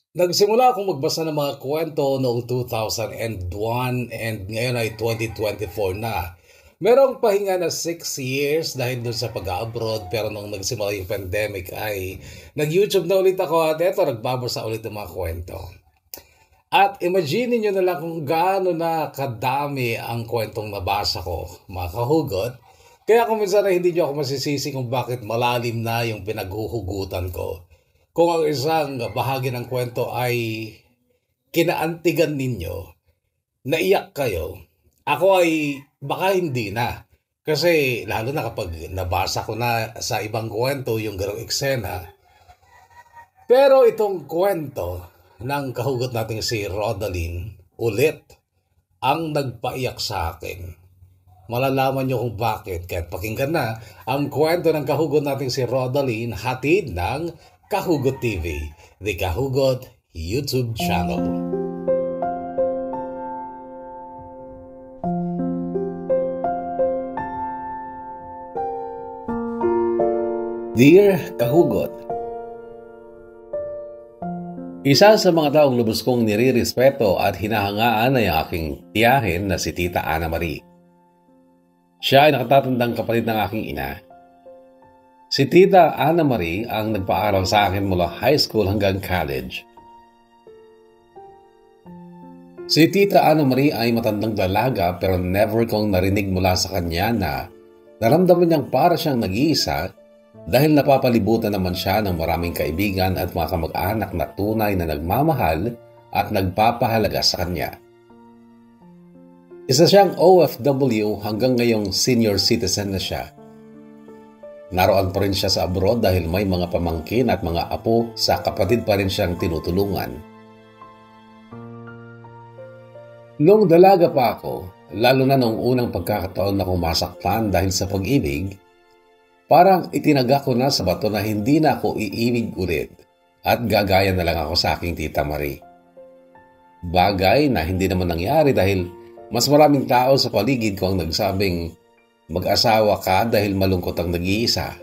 Nagsimula akong magbasa ng mga kwento noong 2001 and ngayon ay 2024 na. Merong pahinga na 6 years dahil dun sa pag-abroad pero nung nagsimula yung pandemic ay nag-YouTube na ulit ako at eto nagbabasa ulit ng mga kwento. At imagine niyo na lang kung gaano na kadami ang kwentong nabasa ko, mga kahugot. Kaya kung minsan na hindi niyo ako masisisi kung bakit malalim na yung pinaghuhugutan ko. Kung ang isang bahagi ng kwento ay kinaantigan ninyo, naiyak kayo, ako ay baka hindi na. Kasi lalo na kapag nabasa ko na sa ibang kwento yung ganong eksena. Pero itong kwento ng kahugot nating si Rodaline ulit ang nagpaiyak sa akin. Malalaman nyo kung bakit. Kaya pakinggan na ang kwento ng kahugot nating si Rodaline hatid ng Kahugot TV, the Kahugot YouTube channel. Dear Kahugot, isa sa mga taong lubos kong nirirespeto at hinahangaan ay ang aking tiyahin na si Tita Ana Marie. Siya ay nakatatandang kapatid ng aking ina. Si Tita Ana Marie ang nagpaaral sa akin mula high school hanggang college. Si Tita Ana Marie ay matandang dalaga pero never kong narinig mula sa kanya na naramdaman niyang para siyang nag-iisa dahil napapalibutan naman siya ng maraming kaibigan at mga kamag-anak na tunay na nagmamahal at nagpapahalaga sa kanya. Isa siyang OFW hanggang ngayong senior citizen na siya. Naroon pa rin siya sa abroad dahil may mga pamangkin at mga apo sa kapatid pa rin siyang tinutulungan. Noong dalaga pa ako, lalo na noong unang pagkakataon na kong masaktan dahil sa pag-ibig, parang itinaga ko na sa bato na hindi na ako iibig ulit at gagaya na lang ako sa aking Tita Marie. Bagay na hindi naman nangyari dahil mas maraming tao sa paligid ko ang nagsabing mag-asawa ka dahil malungkot ang nag-iisa.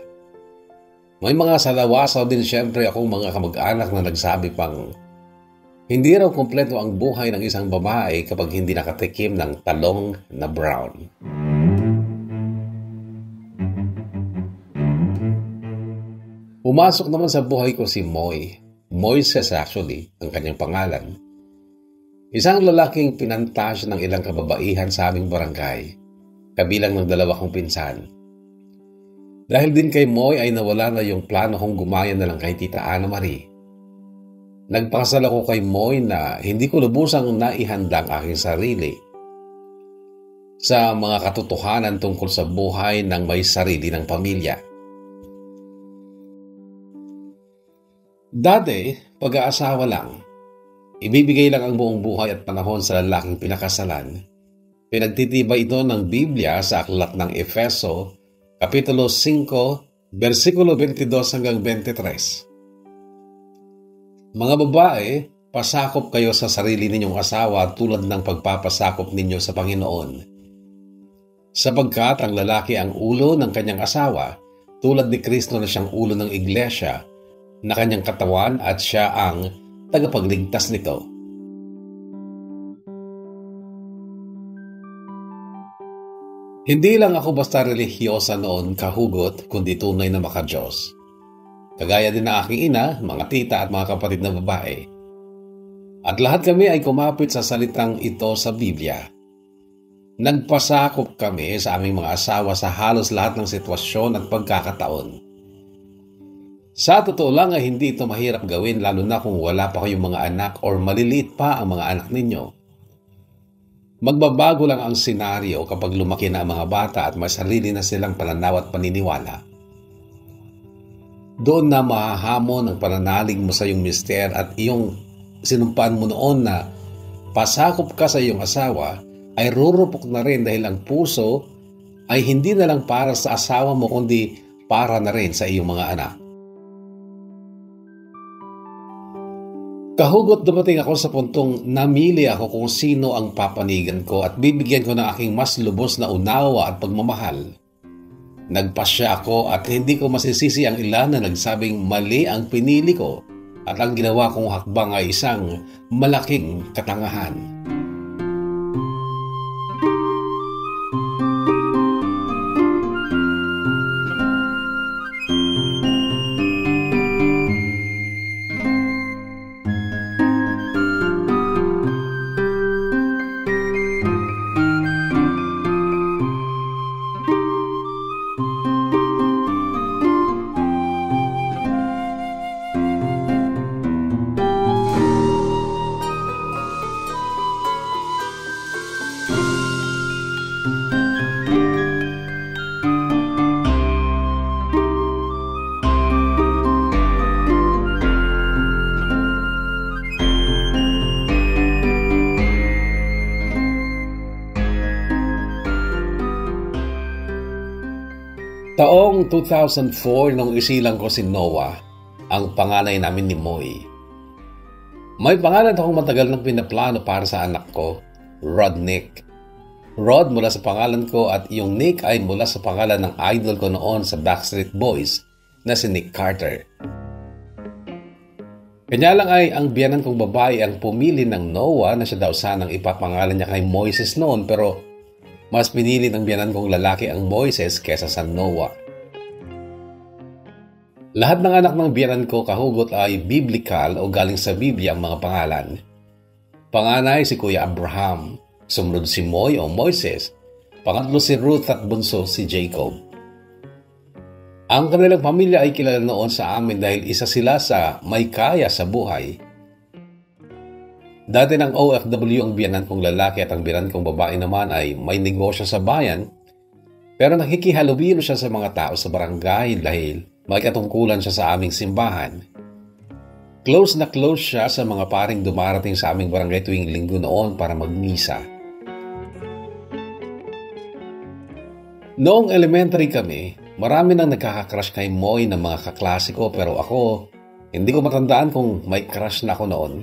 May mga salawasaw din siyempre akong mga kamag-anak na nagsabi pang hindi raw kumpleto ang buhay ng isang babae kapag hindi nakatikim ng talong na brown. Pumasok naman sa buhay ko si Moy. Moises actually, ang kanyang pangalan. Isang lalaking pinantasya ng ilang kababaihan sa aming barangay, kabilang ng dalawa kong pinsan. Dahil din kay Moy ay nawala na yung plano kong gumaya na lang kay Tita Ana Marie. Nagpakasal ako kay Moy na hindi ko lubusang naihanda ang aking sarili sa mga katotohanan tungkol sa buhay ng may sarili ng pamilya. Dati, pag-aasawa lang. Ibibigay lang ang buong buhay at panahon sa lalaking pinakasalan. Pinagtitibay ito ng Biblia sa aklat ng Efeso, Kapitulo 5, versikulo 22 hanggang 23. Mga babae, pasakop kayo sa sarili ninyong asawa tulad ng pagpapasakop ninyo sa Panginoon. Sapagkat ang lalaki ang ulo ng kanyang asawa, tulad ni Kristo na siyang ulo ng iglesia, na kanyang katawan at siya ang tagapagligtas nito. Hindi lang ako basta relihiyosa noon kahugot kundi tunay na maka-Diyos. Kagaya din ng aking ina, mga tita at mga kapatid na babae. At lahat kami ay kumapit sa salitang ito sa Biblia. Nagpasakop kami sa aming mga asawa sa halos lahat ng sitwasyon at pagkakataon. Sa totoo lang ay hindi ito mahirap gawin lalo na kung wala pa kayong mga anak or maliliit pa ang mga anak ninyo. Magbabago lang ang senaryo kapag lumaki na ang mga bata at may sarili na silang pananaw at paniniwala. Doon na mahahamon ang pananalig mo sa iyong mister at iyong sinumpaan mo noon na pasakop ka sa iyong asawa ay rurupok na rin dahil ang puso ay hindi na lang para sa asawa mo kundi para na rin sa iyong mga anak. Kahugot dumating ako sa puntong namili ako kung sino ang papanigan ko at bibigyan ko ng aking mas lubos na unawa at pagmamahal. Nagpasya ako at hindi ko masisisi ang ilan na nagsabing mali ang pinili ko at ang ginawa kong hakbang ay isang malaking katangahan. Taong 2004 nung isilang ko si Noah, ang panganay namin ni Moy. May pangalan akong matagal nang pinaplano para sa anak ko, Rod Nick. Rod mula sa pangalan ko at yung Nick ay mula sa pangalan ng idol ko noon sa Backstreet Boys na si Nick Carter. Kanya lang ay ang biyanan kong babae ang pumili ng Noah na siya daw sanang ipapangalan niya kay Moises noon, pero mas pinili ng biyanan kong lalaki ang Moises kesa sa Noah. Lahat ng anak ng biyanan ko kahugot ay biblical o galing sa Biblia ang mga pangalan. Panganay si Kuya Abraham, sumunod si Moy o Moises, pangatlo si Ruth at bunso si Jacob. Ang kanilang pamilya ay kilala noon sa amin dahil isa sila sa may kaya sa buhay. Dati ng OFW ang biyanan kong lalaki at ang biyanan kong babae naman ay may negosyo sa bayan, pero nakikihalubilo siya sa mga tao sa barangay dahil may katungkulan siya sa aming simbahan. Close na close siya sa mga paring dumarating sa aming barangay tuwing linggo noon para magmisa. Noong elementary kami, marami nang nagkaka-crush kay Moy ng mga kaklase ko, pero ako, hindi ko matandaan kung may crush na ako noon.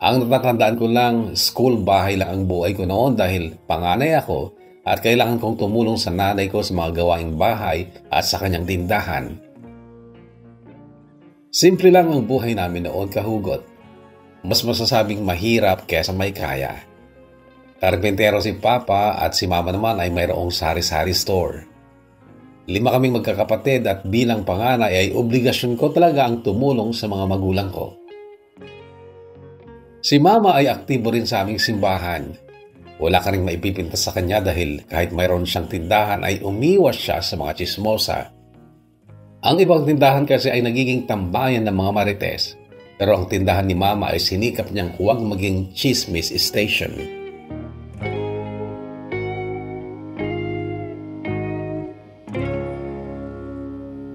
Ang natatandaan ko lang, school bahay lang ang buhay ko noon dahil panganay ako at kailangan kong tumulong sa nanay ko sa mga gawaing bahay at sa kanyang tindahan. Simple lang ang buhay namin noon, kahugot. Mas masasabing mahirap kesa may kaya. Karpentero si Papa at si Mama naman ay mayroong sari-sari store. 5 kaming magkakapatid at bilang panganay ay obligasyon ko talaga ang tumulong sa mga magulang ko. Si Mama ay aktibo rin sa aming simbahan. Wala ka rin maipipinta sa kanya dahil kahit mayroon siyang tindahan ay umiwas siya sa mga chismosa. Ang ibang tindahan kasi ay nagiging tambayan ng mga marites, pero ang tindahan ni Mama ay sinikap niyang huwag maging chismis station.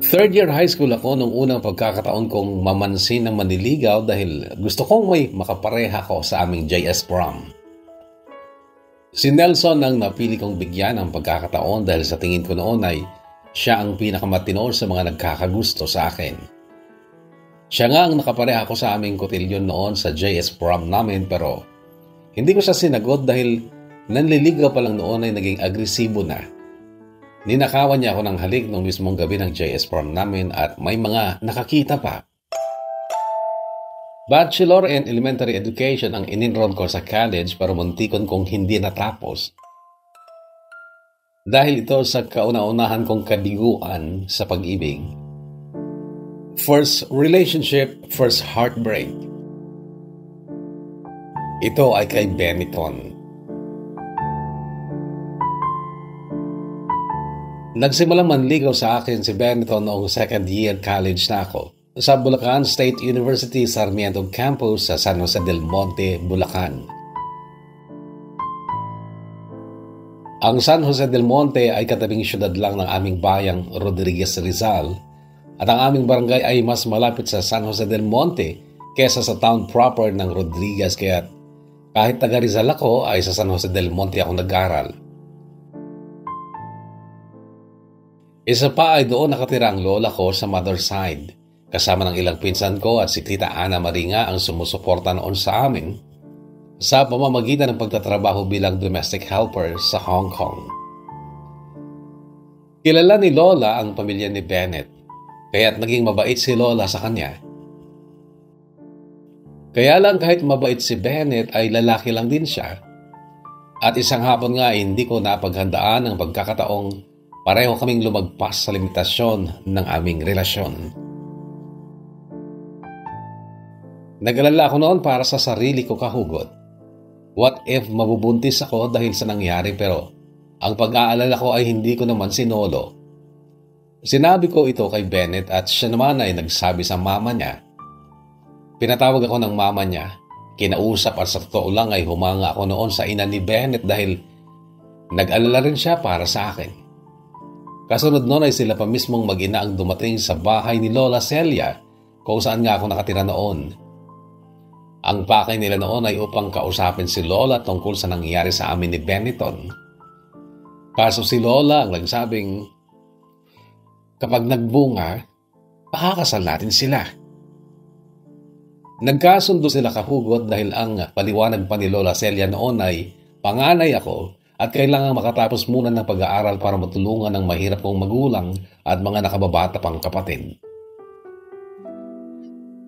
Third year high school ako nung unang pagkakataon kong mamansin ng manliligaw dahil gusto kong may makapareha ko sa aming JS prom. Si Nelson ang napili kong bigyan ng pagkakataon dahil sa tingin ko noon ay siya ang pinakamatino sa mga nagkakagusto sa akin. Siya nga ang nakapareha ko sa aming kotilyon noon sa JS prom namin, pero hindi ko siya sinagot dahil nanliligaw pa lang noon ay naging agresibo na. Ninakawan niya ako ng halik nung mismong gabi ng JS prom namin at may mga nakakita pa. Bachelor in Elementary Education ang in-enroll ko sa college pero muntikon kong hindi natapos. Dahil ito sa kauna-unahan kong kabiguan sa pag-ibig. First relationship, first heartbreak. Ito ay kay Benetton. Nagsimulang manligaw sa akin si Benetton noong second year college na ako sa Bulacan State University Sarmiento Campus sa San Jose del Monte, Bulacan. Ang San Jose del Monte ay katabing syudad lang ng aming bayang Rodriguez Rizal at ang aming barangay ay mas malapit sa San Jose del Monte kesa sa town proper ng Rodriguez, kaya kahit taga Rizal ako ay sa San Jose del Monte ako nag-aral. Isa pa ay doon nakatira ang lola ko sa mother side, kasama ng ilang pinsan ko at si Tita Ana Maringa ang sumusuporta noon sa amin sa pamamagitan ng pagtatrabaho bilang domestic helper sa Hong Kong. Kilala ni Lola ang pamilya ni Bennett, kaya't naging mabait si Lola sa kanya. Kaya lang kahit mabait si Bennett ay lalaki lang din siya. At isang hapon nga hindi ko napaghandaan ang pagkakataong pareho kaming lumagpas sa limitasyon ng aming relasyon. Nag-alala ako noon para sa sarili ko, kahugot. What if mabubuntis ako dahil sa nangyari, pero ang pag-aalala ko ay hindi ko naman sinolo. Sinabi ko ito kay Bennett at siya naman ay nagsabi sa mama niya. Pinatawag ako ng mama niya, kinausap at sa totoo lang ay humanga ako noon sa ina ni Bennett dahil nag-alala rin siya para sa akin. Kasunod noon ay sila pa mismong mag-ina ang dumating sa bahay ni Lola Celia kung saan nga ako nakatira noon. Ang pakay nila noon ay upang kausapin si Lola tungkol sa nangyayari sa amin ni Benetton. Kaso si Lola ang nagsabing, kapag nagbunga, pakakasal natin sila. Nagkasundo sila, kahugot, dahil ang paliwanag pa ni Lola Celia noon ay panganay ako at kailangan makatapos muna ng pag-aaral para matulungan ng mahirap kong magulang at mga nakababata pang kapatid.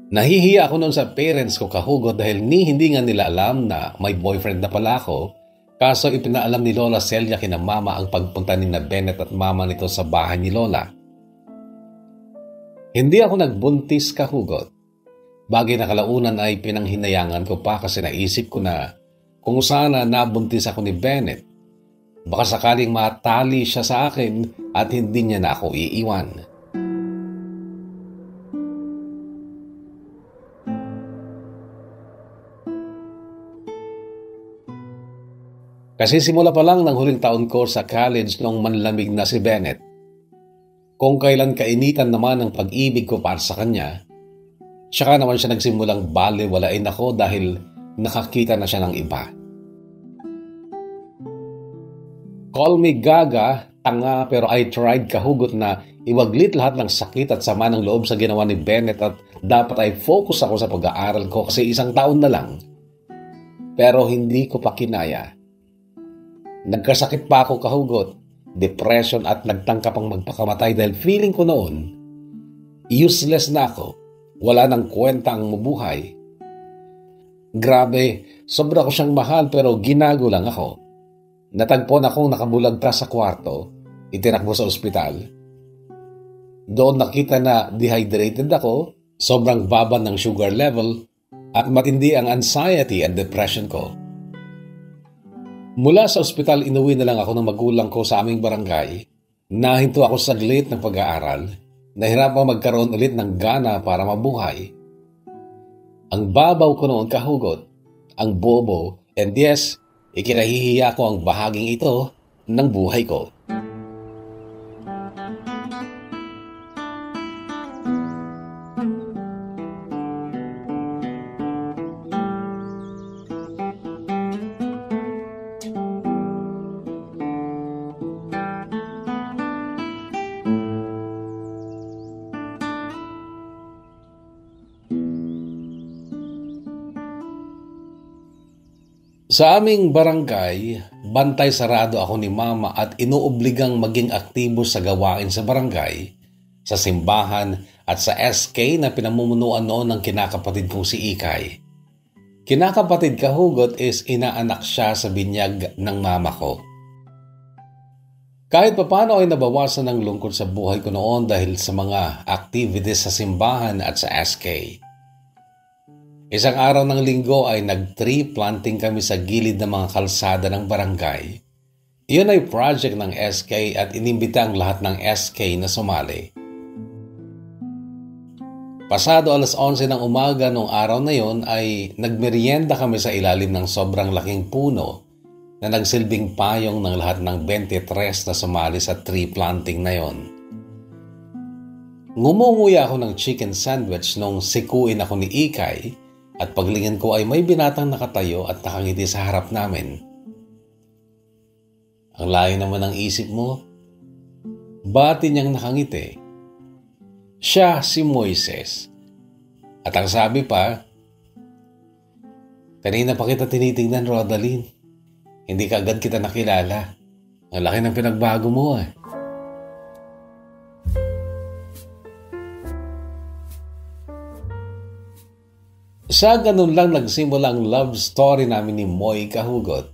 Nahihiya ako noon sa parents ko, kahugot, dahil hindi nga nila alam na may boyfriend na pala ako, kaso ipinaalam ni Lola Celia kina mama ang pagpunta ni na Bennett at mama nito sa bahay ni Lola. Hindi ako nagbuntis, kahugot. Bagay na kalaunan ay pinanghinayangan ko pa kasi naisip ko na kung sana nabuntis ako ni Bennett, baka sakaling matali siya sa akin at hindi niya na ako iiwan. Kasi simula pa lang ng huling taon ko sa college nung manlamig na si Bennett. Kung kailan kainitan naman ang pag-ibig ko para sa kanya, saka naman siya nagsimulang baliwalain ako dahil nakakita na siya ng iba. Call me gaga, tanga, pero I tried, kahugot, na iwaglit lahat ng sakit at sama ng loob sa ginawa ni Bennett at dapat ay focus ako sa pag-aaral ko kasi isang taon na lang. Pero hindi ko pa kinaya. Nagkasakit pa ako, kahugot, depression at nagtangka pang magpakamatay dahil feeling ko noon, useless na ako, wala nang kwenta ang mabuhay. Grabe, sobra ko siyang mahal pero ginago lang ako. Natagpon akong nakabulagta sa kwarto, itinakbo sa ospital. Doon nakita na dehydrated ako, sobrang baba ng sugar level, at matindi ang anxiety and depression ko. Mula sa ospital, inuwi na lang ako ng magulang ko sa aming barangay. Nahinto ako saglit ng pag-aaral. Nahirapang magkaroon ulit ng gana para mabuhay. Ang babaw ko noon, kahugot, ang bobo, and yes, ikinahihiya ko ang bahaging ito ng buhay ko. Sa aming barangay, bantay sarado ako ni mama at inuobligang maging aktibo sa gawain sa barangay, sa simbahan at sa SK na pinamumunuan noon ng kinakapatid kong si Ikay. Kinakapatid, kahugot, is inaanak siya sa binyag ng mama ko. Kahit papano ay nabawasan ng lungkot sa buhay ko noon dahil sa mga activities sa simbahan at sa SK. Isang araw ng linggo ay nag-tree planting kami sa gilid ng mga kalsada ng barangay. Iyon ay project ng SK at inimbita ang lahat ng SK na sumali. Pasado 11:00 ng umaga noong araw na yon ay nagmerienda kami sa ilalim ng sobrang laking puno na nagsilbing payong ng lahat ng 23 na sumali sa tree planting na yon. Ngumunguya ako ng chicken sandwich nung sikuin ako ni Ikay. At paglingin ko ay may binatang nakatayo at nakangiti sa harap namin. Ang layo naman ng isip mo. Bati niyang nakangiti. Siya si Moises. At ang sabi pa, kanina pa kita tinitingnan, Rodaline. Hindi ka agad kita nakilala. Ang laki ng pinagbago mo eh. Sa ganun lang nagsimula ang love story namin ni Moy Kahugot.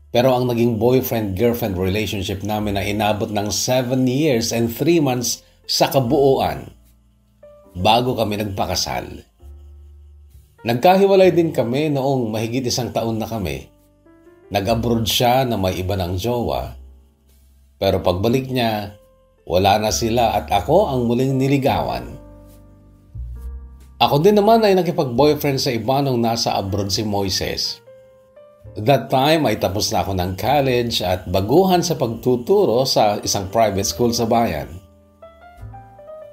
Pero ang naging boyfriend-girlfriend relationship namin ay inabot ng 7 years and 3 months sa kabuuan bago kami nagpakasal. Nagkahiwalay din kami noong mahigit 1 taon na kami. Nag-abroad siya na may iba ng jowa. Pero pagbalik niya, wala na sila at ako ang muling niligawan. Ako din naman ay nakipag-boyfriend sa iba nung nasa abroad si Moises. That time ay tapos na ako ng college at baguhan sa pagtuturo sa isang private school sa bayan.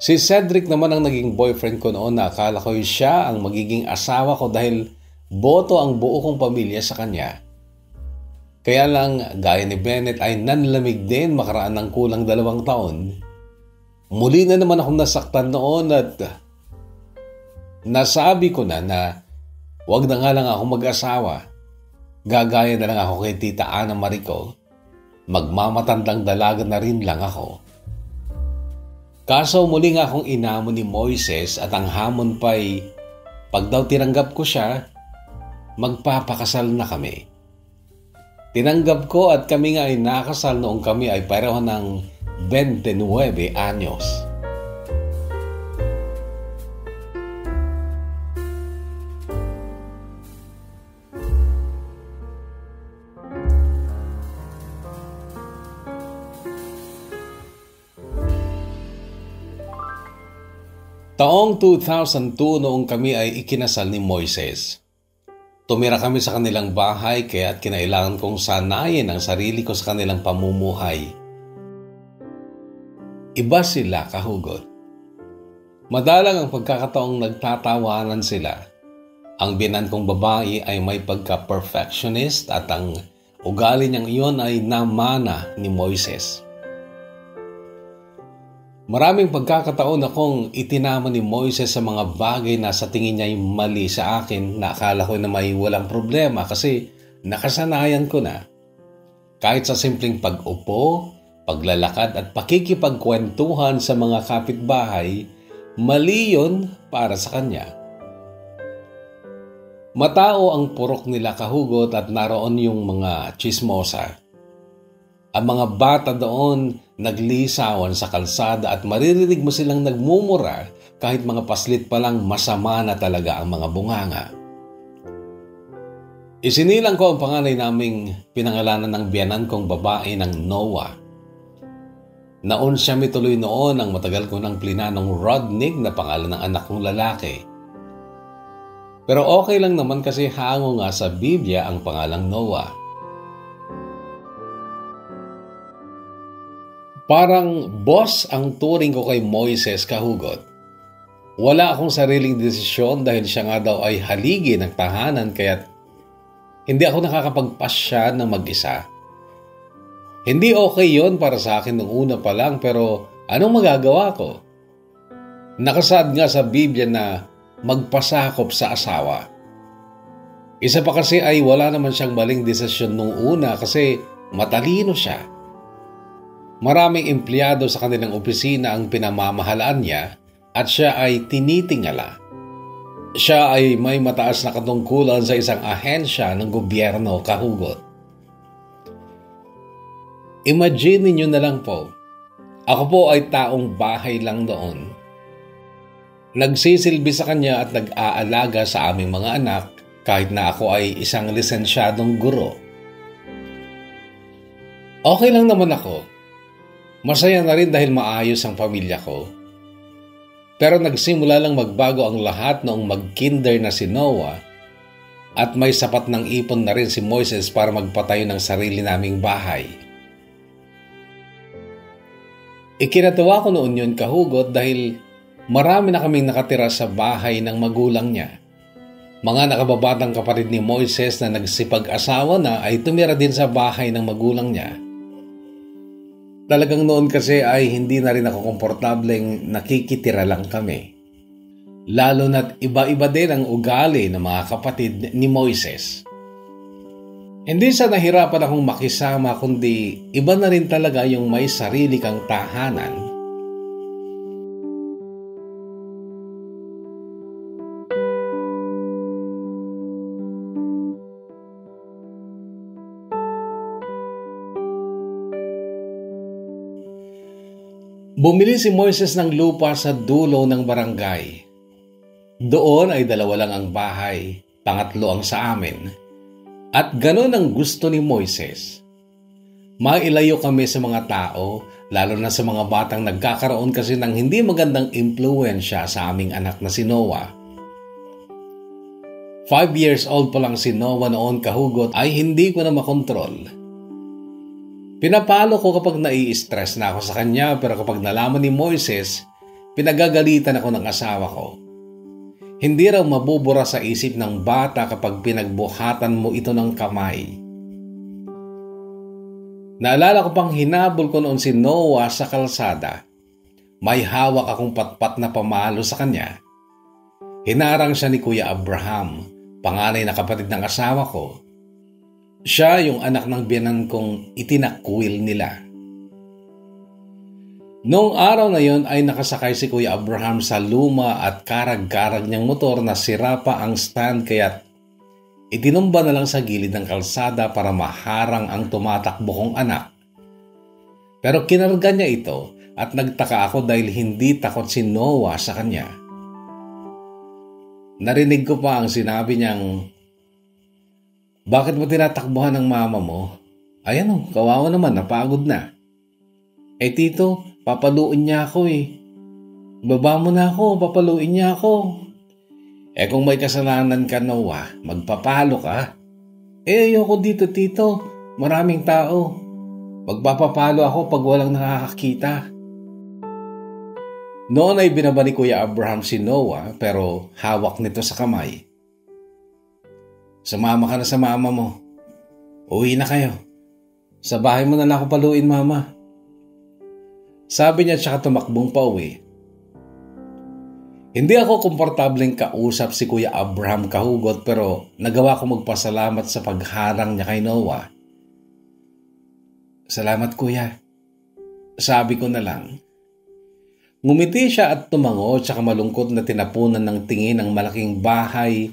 Si Cedric naman ang naging boyfriend ko noon na akala ko siya ang magiging asawa ko dahil boto ang buo kong pamilya sa kanya. Kaya lang, gaya ni Bennett ay nanlamig din makaraan ng kulang 2 taon. Muli na naman akong nasaktan noon at nasabi ko na wag na nga lang ako mag-asawa. Gagaya na lang ako kay Tita Ana Marico. Magmamatandang dalaga na rin lang ako. Kaso muli nga akong inamon ni Moises at ang hamon pa'y pag daw tinanggap ko siya, magpapakasal na kami. Tinanggap ko at kami nga ay nakasal noong kami ay pareho ng 29 anyos. Taong 2002 noong kami ay ikinasal ni Moises. Tumira kami sa kanilang bahay kaya't kinailangan kong sanayin ang sarili ko sa kanilang pamumuhay. Iba sila, Kahugot. Madalang ang pagkakataong nagtatawanan sila. Ang binan kong babae ay may pagka-perfectionist at ang ugali niyang iyon ay namana ni Moises. Maraming pagkakataon akong itinama ni Moises sa mga bagay na sa tingin niya ay mali sa akin na akala ko na may walang problema kasi nakasanayan ko na. Kahit sa simpleng pag-upo, paglalakad at pakikipagkwentuhan sa mga kapitbahay, mali yun para sa kanya. Matao ang purok nila, Kahugot, at naroon yung mga chismosa. Ang mga bata doon naglisawan sa kalsada at maririnig mo silang nagmumura kahit mga paslit pa lang masama na talaga ang mga bunganga. Isinilang ko ang panganay naming pinangalanan ng biyanan kong babae ng Noah. Naon siya mituloy noon ang matagal ko ng plinanong Rodnick na pangalan ng anak kong lalaki. Pero okay lang naman kasi hango nga sa Biblia ang pangalang Noah. Parang boss ang turing ko kay Moises, Kahugot. Wala akong sariling desisyon dahil siya nga daw ay haligi ng tahanan kaya't hindi ako nakakapagpasya ng mag-isa. Hindi okay yon para sa akin nung una pa lang pero anong magagawa ko? Nakasaad nga sa Biblia na magpasakop sa asawa. Isa pa kasi ay wala naman siyang maling desisyon nung una kasi matalino siya. Maraming empleyado sa kanilang opisina ang pinamamahalaan niya at siya ay tinitingala. Siya ay may mataas na katungkulan sa isang ahensya ng gobyerno, Kahugot. Imagine niyo na lang po, ako po ay taong bahay lang doon. Nagsisilbi sa kanya at nag-aalaga sa aming mga anak kahit na ako ay isang lisensyadong guro. Okay lang naman ako. Masaya na rin dahil maayos ang pamilya ko. Pero nagsimula lang magbago ang lahat noong mag-kinder na si Noah at may sapat ng ipon na rin si Moises para magpatayo ng sarili naming bahay. Ikinatawa ko noon yun, Kahugot, dahil marami na kaming nakatira sa bahay ng magulang niya. Mga nakababatang kapatid ni Moises na nagsipag-asawa na ay tumira din sa bahay ng magulang niya. Talagang noon kasi ay hindi na rin ako komportableng nakikitira lang kami. Lalo na't iba-iba din ang ugali ng mga kapatid ni Moises. Hindi sa nahirapan akong makisama kundi iba na rin talaga yung may sarili kang tahanan. Bumili si Moises ng lupa sa dulo ng barangay. Doon ay 2 lang ang bahay, pangatlo ang sa amin. At ganon ang gusto ni Moises. Mailayo kami sa mga tao, lalo na sa mga batang nagkakaroon kasi ng hindi magandang impluwensya sa aming anak na si Noah. 5 years old pa lang si Noah noon, kahugot, ay hindi ko na makontrol. Pinapalo ko kapag nai-stress na ako sa kanya, pero kapag nalaman ni Moises, pinagagalitan ako ng asawa ko. Hindi raw mabubura sa isip ng bata kapag pinagbuhatan mo ito ng kamay. Naalala ko pang hinabol ko noon si Noah sa kalsada. May hawak akong patpat na pamalo sa kanya. Hinarang siya ni Kuya Abraham, panganay na kapatid ng asawa ko. Siya yung anak ng biyanan kong itinakwil nila. Noong araw na yon ay nakasakay si Kuya Abraham sa luma at karag-karag niyang motor na sira pa ang stand, kaya't itinumba na lang sa gilid ng kalsada para maharang ang tumatakbo kong anak. Pero kinarga niya ito at nagtaka ako dahil hindi takot si Noah sa kanya. Narinig ko pa ang sinabi niyang, "Bakit mo tinatakbuhan ng mama mo? Ayan o, kawawa naman, napagod na." "Eh tito, papaluin niya ako eh. Baba mo na ako, papaluin niya ako." "Eh kung may kasalanan ka, Noah, magpapalo ka." "Eh ayoko dito tito, maraming tao. Magpapapalo ako pag walang nakakakita." Noon ay binaba ni Kuya Abraham si Noah, pero hawak nito sa kamay. "Sumama ka na sa mama mo. Uwi na kayo. Sa bahay mo na lang ako paluin, mama." Sabi niya, tsaka tumakbong pa uwi. Hindi ako komportableng kausap si Kuya Abraham, kahugot, pero nagawa ko magpasalamat sa pagharang niya kay Noah. "Salamat kuya," sabi ko na lang. Ngumiti siya at tumango, tsaka malungkot na tinapunan ng tingin ang malaking bahay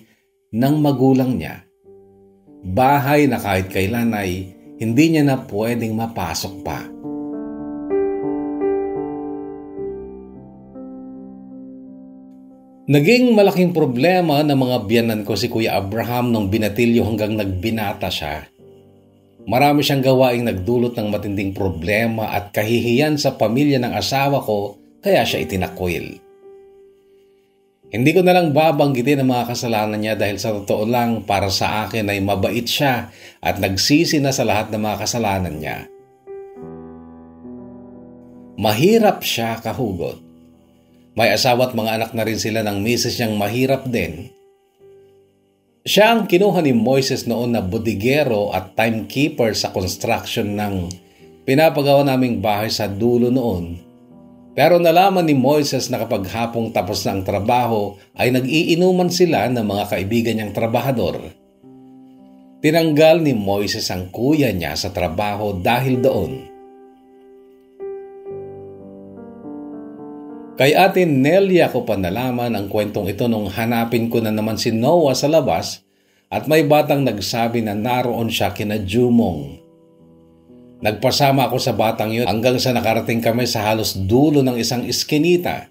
ng magulang niya. Bahay na kahit kailan ay hindi niya na pwedeng mapasok pa. Naging malaking problema ng mga biyanan ko si Kuya Abraham nung binatilyo hanggang nagbinata siya. Marami siyang gawaing nagdulot ng matinding problema at kahihiyan sa pamilya ng asawa ko, kaya siya itinakwil. Hindi ko na lang babanggitin ang mga kasalanan niya dahil sa totoo lang para sa akin ay mabait siya at nagsisi na sa lahat ng mga kasalanan niya. Mahirap siya, kahugot. May asawa at mga anak na rin sila ng misis niyang mahirap din. Siya ang kinuha ni Moises noon na bodigero at timekeeper sa construction ng pinapagawa naming bahay sa dulo noon. Pero nalaman ni Moises na kapag hapong tapos na ang trabaho ay nag-iinuman sila ng mga kaibigan niyang trabahador. Tinanggal ni Moises ang kuya niya sa trabaho dahil doon. Kay Ate Nelia ko pa nalaman ang kwentong ito nung hanapin ko na naman si Noah sa labas at may batang nagsabi na naroon siya kina Jumong. Nagpasama ako sa batang yun hanggang sa nakarating kami sa halos dulo ng isang iskinita.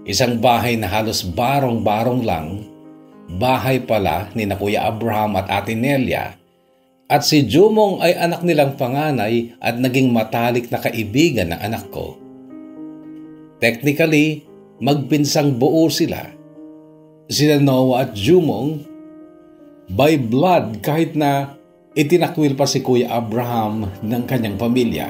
Isang bahay na halos barong-barong lang. Bahay pala ni na Kuya Abraham at Ate Nelia. At si Jumong ay anak nilang panganay at naging matalik na kaibigan ng anak ko. Technically, magpinsang buo sila. Sila Noah at Jumong, by blood kahit na itinakwil pa si Kuya Abraham ng kanyang pamilya.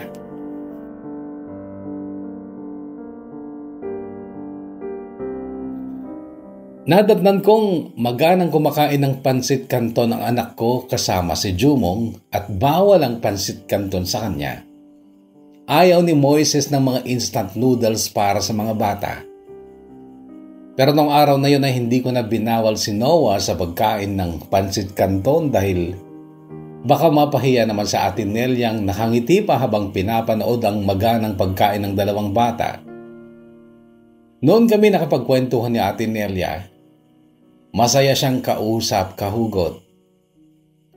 Nadatnan kong maganang kumakain ng pansit kanton ang anak ko kasama si Jumong at bawal ang pansit kanton sa kanya. Ayaw ni Moises ng mga instant noodles para sa mga bata. Pero nung araw na yun ay hindi ko na binawal si Noah sa pagkain ng pansit kanton dahil baka mapahiya naman sa Ate Nelyang nakangiti pa habang pinapanood ang maganang pagkain ng dalawang bata. Noon kami nakapagkwentuhan ni Ate Nelia. Masaya siyang kausap, kahugot.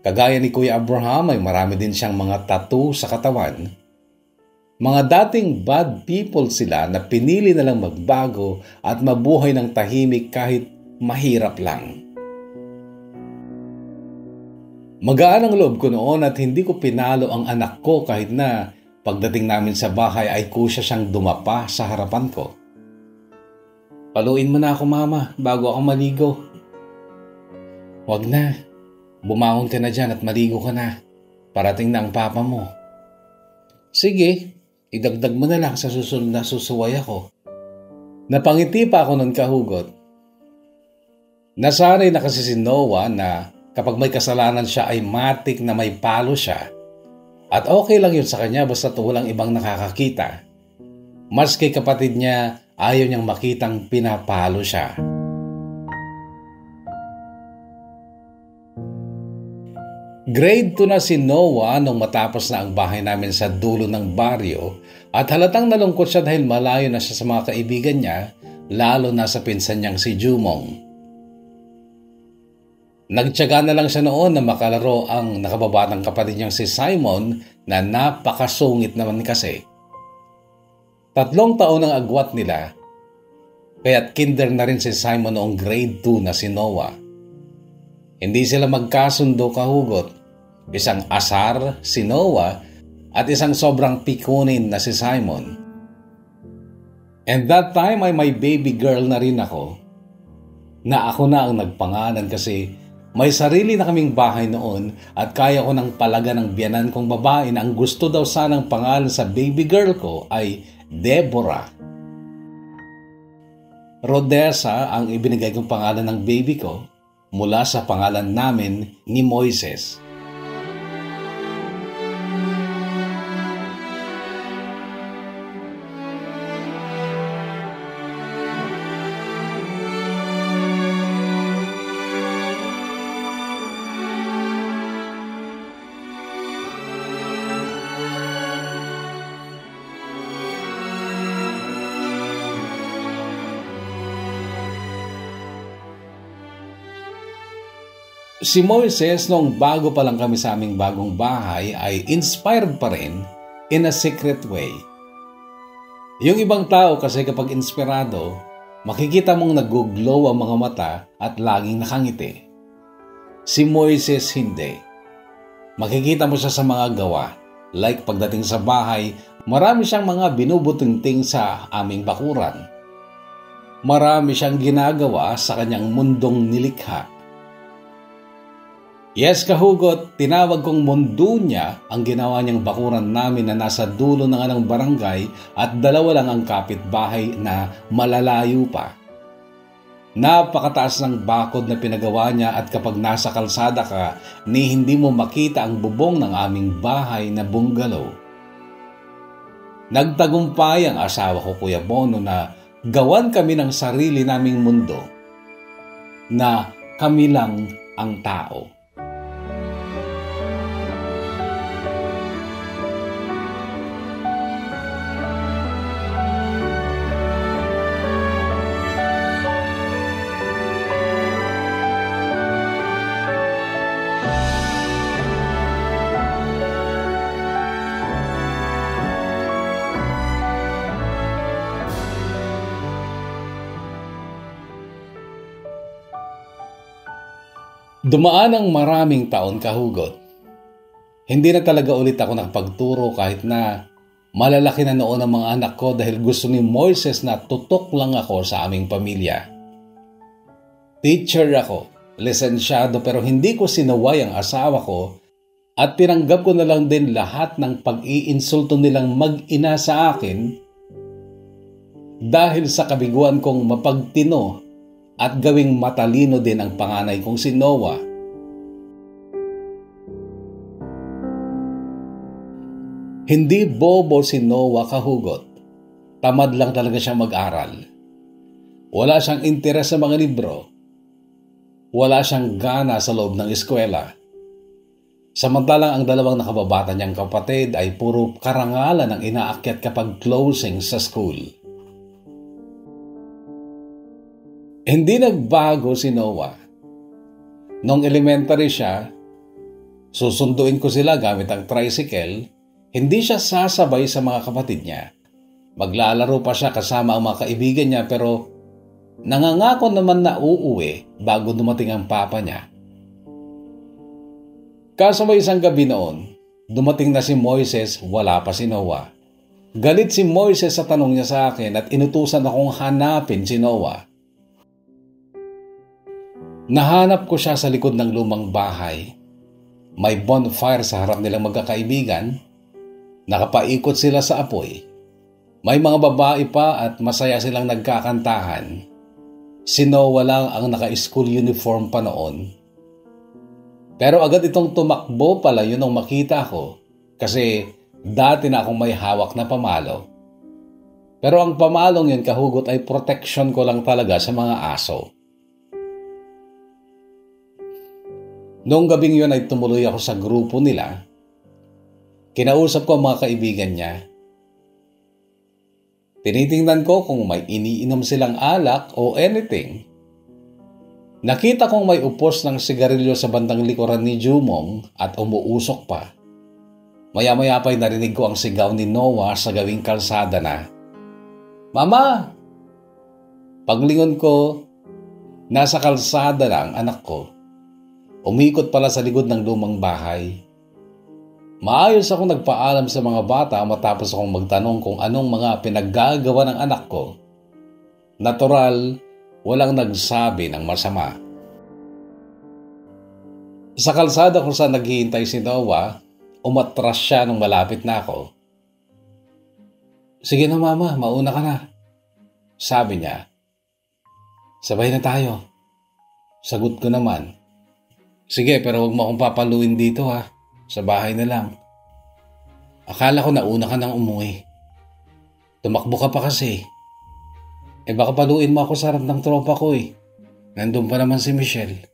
Kagaya ni Kuya Abraham ay marami din siyang mga tattoo sa katawan. Mga dating bad people sila na pinili na lang magbago at mabuhay ng tahimik kahit mahirap lang. Magaan ang loob ko noon at hindi ko pinalo ang anak ko kahit na pagdating namin sa bahay ay kusya siyang dumapa sa harapan ko. "Paluin mo na ako, mama, bago ako maligo." "Wag na. Bumangon ka na dyan at maligo ka na. Parating na ang papa mo." "Sige, idagdag mo na lang sa susunod na susuway ako." Napangiti pa ako nun, kahugot. Nasanay na kasi si Noah na kapag may kasalanan siya ay matik na may palo siya. At okay lang yun sa kanya basta walang ibang nakakakita. Maski kapatid niya, ayaw niyang makitang pinapalo siya. Grade 2 na si Noah nung matapos na ang bahay namin sa dulo ng baryo at halatang nalungkot siya dahil malayo na siya sa mga kaibigan niya, lalo na sa pinsan niyang si Jumong. Nagtiyaga na lang siya noon na makalaro ang nakababatang kapatid niyang si Simon na napakasungit naman kasi. 3 taon ang agwat nila, kaya't kinder na rin si Simon noong grade 2 na si Noah. Hindi sila magkasundo, kahugot. Isang asar si Noah at isang sobrang pikunin na si Simon. And that time ay may baby girl na rin ako, na ako na ang nagpangalan kasi may sarili na kaming bahay noon at kaya ko nang palaga ng biyanan kong babae na ang gusto daw sanang pangalan sa baby girl ko ay Deborah. Rodessa ang ibinigay kong pangalan ng baby ko mula sa pangalan namin ni Moises. Si Moises, noong bago pa lang kami sa aming bagong bahay, ay inspired pa rin in a secret way. Yung ibang tao kasi kapag inspirado, makikita mong nag-glow ang mga mata at laging nakangiti. Si Moises hindi. Makikita mo siya sa mga gawa. Like pagdating sa bahay, marami siyang mga binubutingting sa aming bakuran. Marami siyang ginagawa sa kanyang mundong nilikha. Yes, kahugot, tinawag kong mundo niya ang ginawa niyang bakuran namin na nasa dulo ng anong barangay at 2 lang ang kapitbahay na malalayo pa. Napakataas ng bakod na pinagawa niya at kapag nasa kalsada ka, ni hindi mo makita ang bubong ng aming bahay na bungalow. Nagtagumpay ang asawa ko, Kuya Bono, na gawan kami ng sarili naming mundo na kami lang ang tao. Dumaan ang maraming taon, kahugot. Hindi na talaga ulit ako nakapagturo kahit na malalaki na noon ang mga anak ko dahil gusto ni Moises na tutok lang ako sa aming pamilya. Teacher ako, lisensyado, pero hindi ko sinaway ang asawa ko at tinanggap ko na lang din lahat ng pag-iinsulto nilang mag-ina sa akin dahil sa kabiguan kong mapagtino at gawing matalino din ang panganay kong si Noah. Hindi bobo si Noah, kahugot. Tamad lang talaga siyang mag-aral. Wala siyang interes sa mga libro. Wala siyang gana sa loob ng eskwela. Samantalang ang 2 nakababata niyang kapatid ay puro karangalan ang inaakyat kapag closing sa school. Hindi nagbago si Noah. Nung elementary siya, susunduin ko sila gamit ang tricycle, Hindi siya sasabay sa mga kapatid niya. Maglalaro pa siya kasama ang mga kaibigan niya pero nangangako naman na uuwi bago dumating ang papa niya. Kaso may isang gabi noon, dumating na si Moises, wala pa si Noah. Galit si Moises sa tanong niya sa akin at inutusan akong hanapin si Noah. Nahanap ko siya sa likod ng lumang bahay. May bonfire sa harap nilang magkakaibigan. Nakapaikot sila sa apoy. May mga babae pa at masaya silang nagkakantahan. Si Noah lang ang naka-school uniform pa noon. Pero agad itong tumakbo pala yun nung makita ko kasi dati na akong may hawak na pamalo. Pero ang pamalong yun kahugot ay protection ko lang talaga sa mga aso. Noong gabing yun ay tumuloy ako sa grupo nila. Kinausap ko ang mga kaibigan niya. Tinitingnan ko kung may iniinom silang alak o anything. Nakita kong may upos ng sigarilyo sa bandang likuran ni Jumong at umuusok pa. Maya-maya pa'y narinig ko ang sigaw ni Noah sa gawing kalsada na, "Mama!" Paglingon ko, nasa kalsada na ang anak ko. Umikot pala sa likod ng lumang bahay. Maayos akong nagpaalam sa mga bata matapos akong magtanong kung anong mga pinaggagawa ng anak ko. Natural, walang nagsabi ng masama. Sa kalsada kung saan naghihintay si Noah, umatras siya nung malapit na ako. "Sige na mama, mauna ka na," sabi niya. "Sabay na tayo." Sagot ko naman, "Sige, pero huwag mo akong papaluin dito ha. Sa bahay na lang." "Akala ko nauna ka nang umuwi. Tumakbo ka pa kasi. Baka paluin mo ako sa harap ng tropa ko eh. Nandun pa naman si Michelle."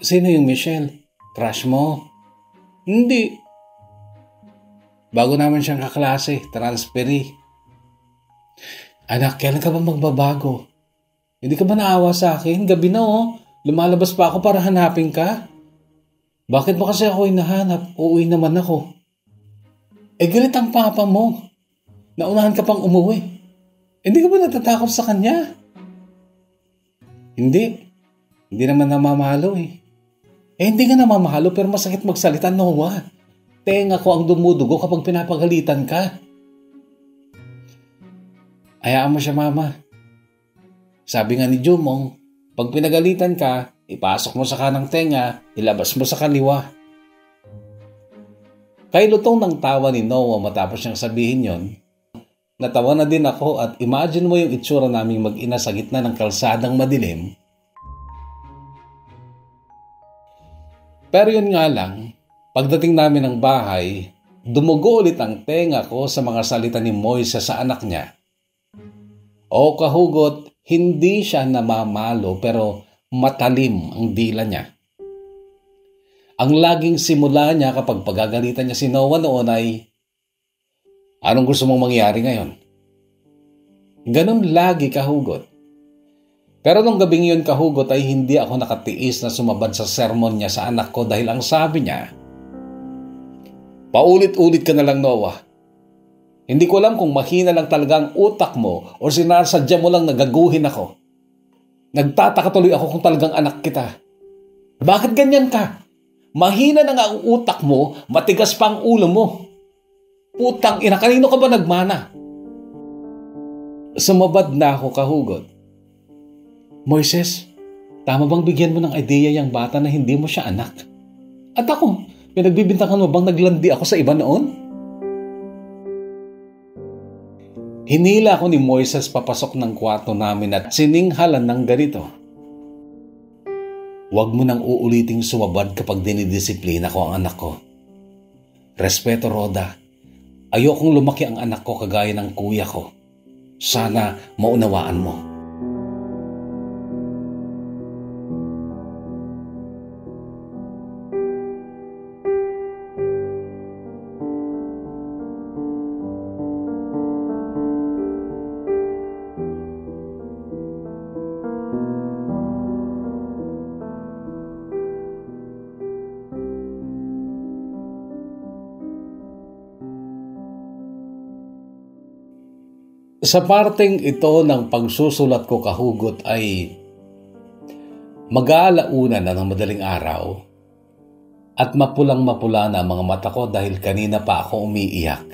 "Sino yung Michelle? Crush mo?" "Hindi. Bago naman siyang kaklase, transferee." "Anak, kailan ka ba magbabago? Hindi ka ba naawa sa akin? Gabi na oh. Lumalabas pa ako para hanapin ka. Bakit mo kasi ako hinahanap? Uuwi naman ako." Galit ang papa mo. Naunahan ka pang umuwi. Hindi ka ba natatakot sa kanya?" Hindi naman namamahalo eh." Hindi ka namamahalo pero masakit magsalita, Noah. Tenga ko ang dumudugo kapag pinapagalitan ka. "Hayaan mo siya mama. Sabi nga ni Jumong, pag pinagalitan ka, ipasok mo sa kanang tenga, ilabas mo sa kaliwa." Kay lutong ng tawa ni Noah matapos niyang sabihin yon. Natawa na din ako at imagine mo yung itsura naming mag-ina sa gitna ng kalsadang madilim. Pero yun nga lang, pagdating namin ng bahay, dumugo ulit ang tenga ko sa mga salita ni Moises sa anak niya. O kahugot, hindi siya namamalo pero matalim ang dila niya. Ang laging simula niya kapag pagagalitan niya si Noah noon ay, "Anong gusto mong mangyari ngayon?" Ganon lagi kahugot. Pero nung gabing yun kahugot ay hindi ako nakatiis na sumabad sa sermon niya sa anak ko dahil ang sabi niya, "Paulit-ulit ka na lang Noah. Hindi ko alam kung mahina lang talaga ang utak mo o sinarsadya mo lang nagaguhin ako. Nagtataka tuloy ako kung talagang anak kita. Bakit ganyan ka? Mahina na nga ang utak mo, matigas pa ang ulo mo. Putang ina, kanino ka ba nagmana?" Sumabad na ako kahugot. "Moises, tama bang bigyan mo ng ideya yung bata na hindi mo siya anak? At ako, pinagbibintangan mo bang naglandi ako sa iba noon?" Hinila ako ni Moises papasok ng kwarto namin at sininghalan ng ganito. "Huwag mo nang uuliting sumabad kapag dinidisiplina ko ang anak ko. Respeto, Roda. Ayokong lumaki ang anak ko kagaya ng kuya ko. Sana maunawaan mo." Sa parteng ito ng pagsusulat ko kahugot ay mag-aalauna na ng madaling araw at mapulang-mapula na ang mga mata ko dahil kanina pa ako umiiyak.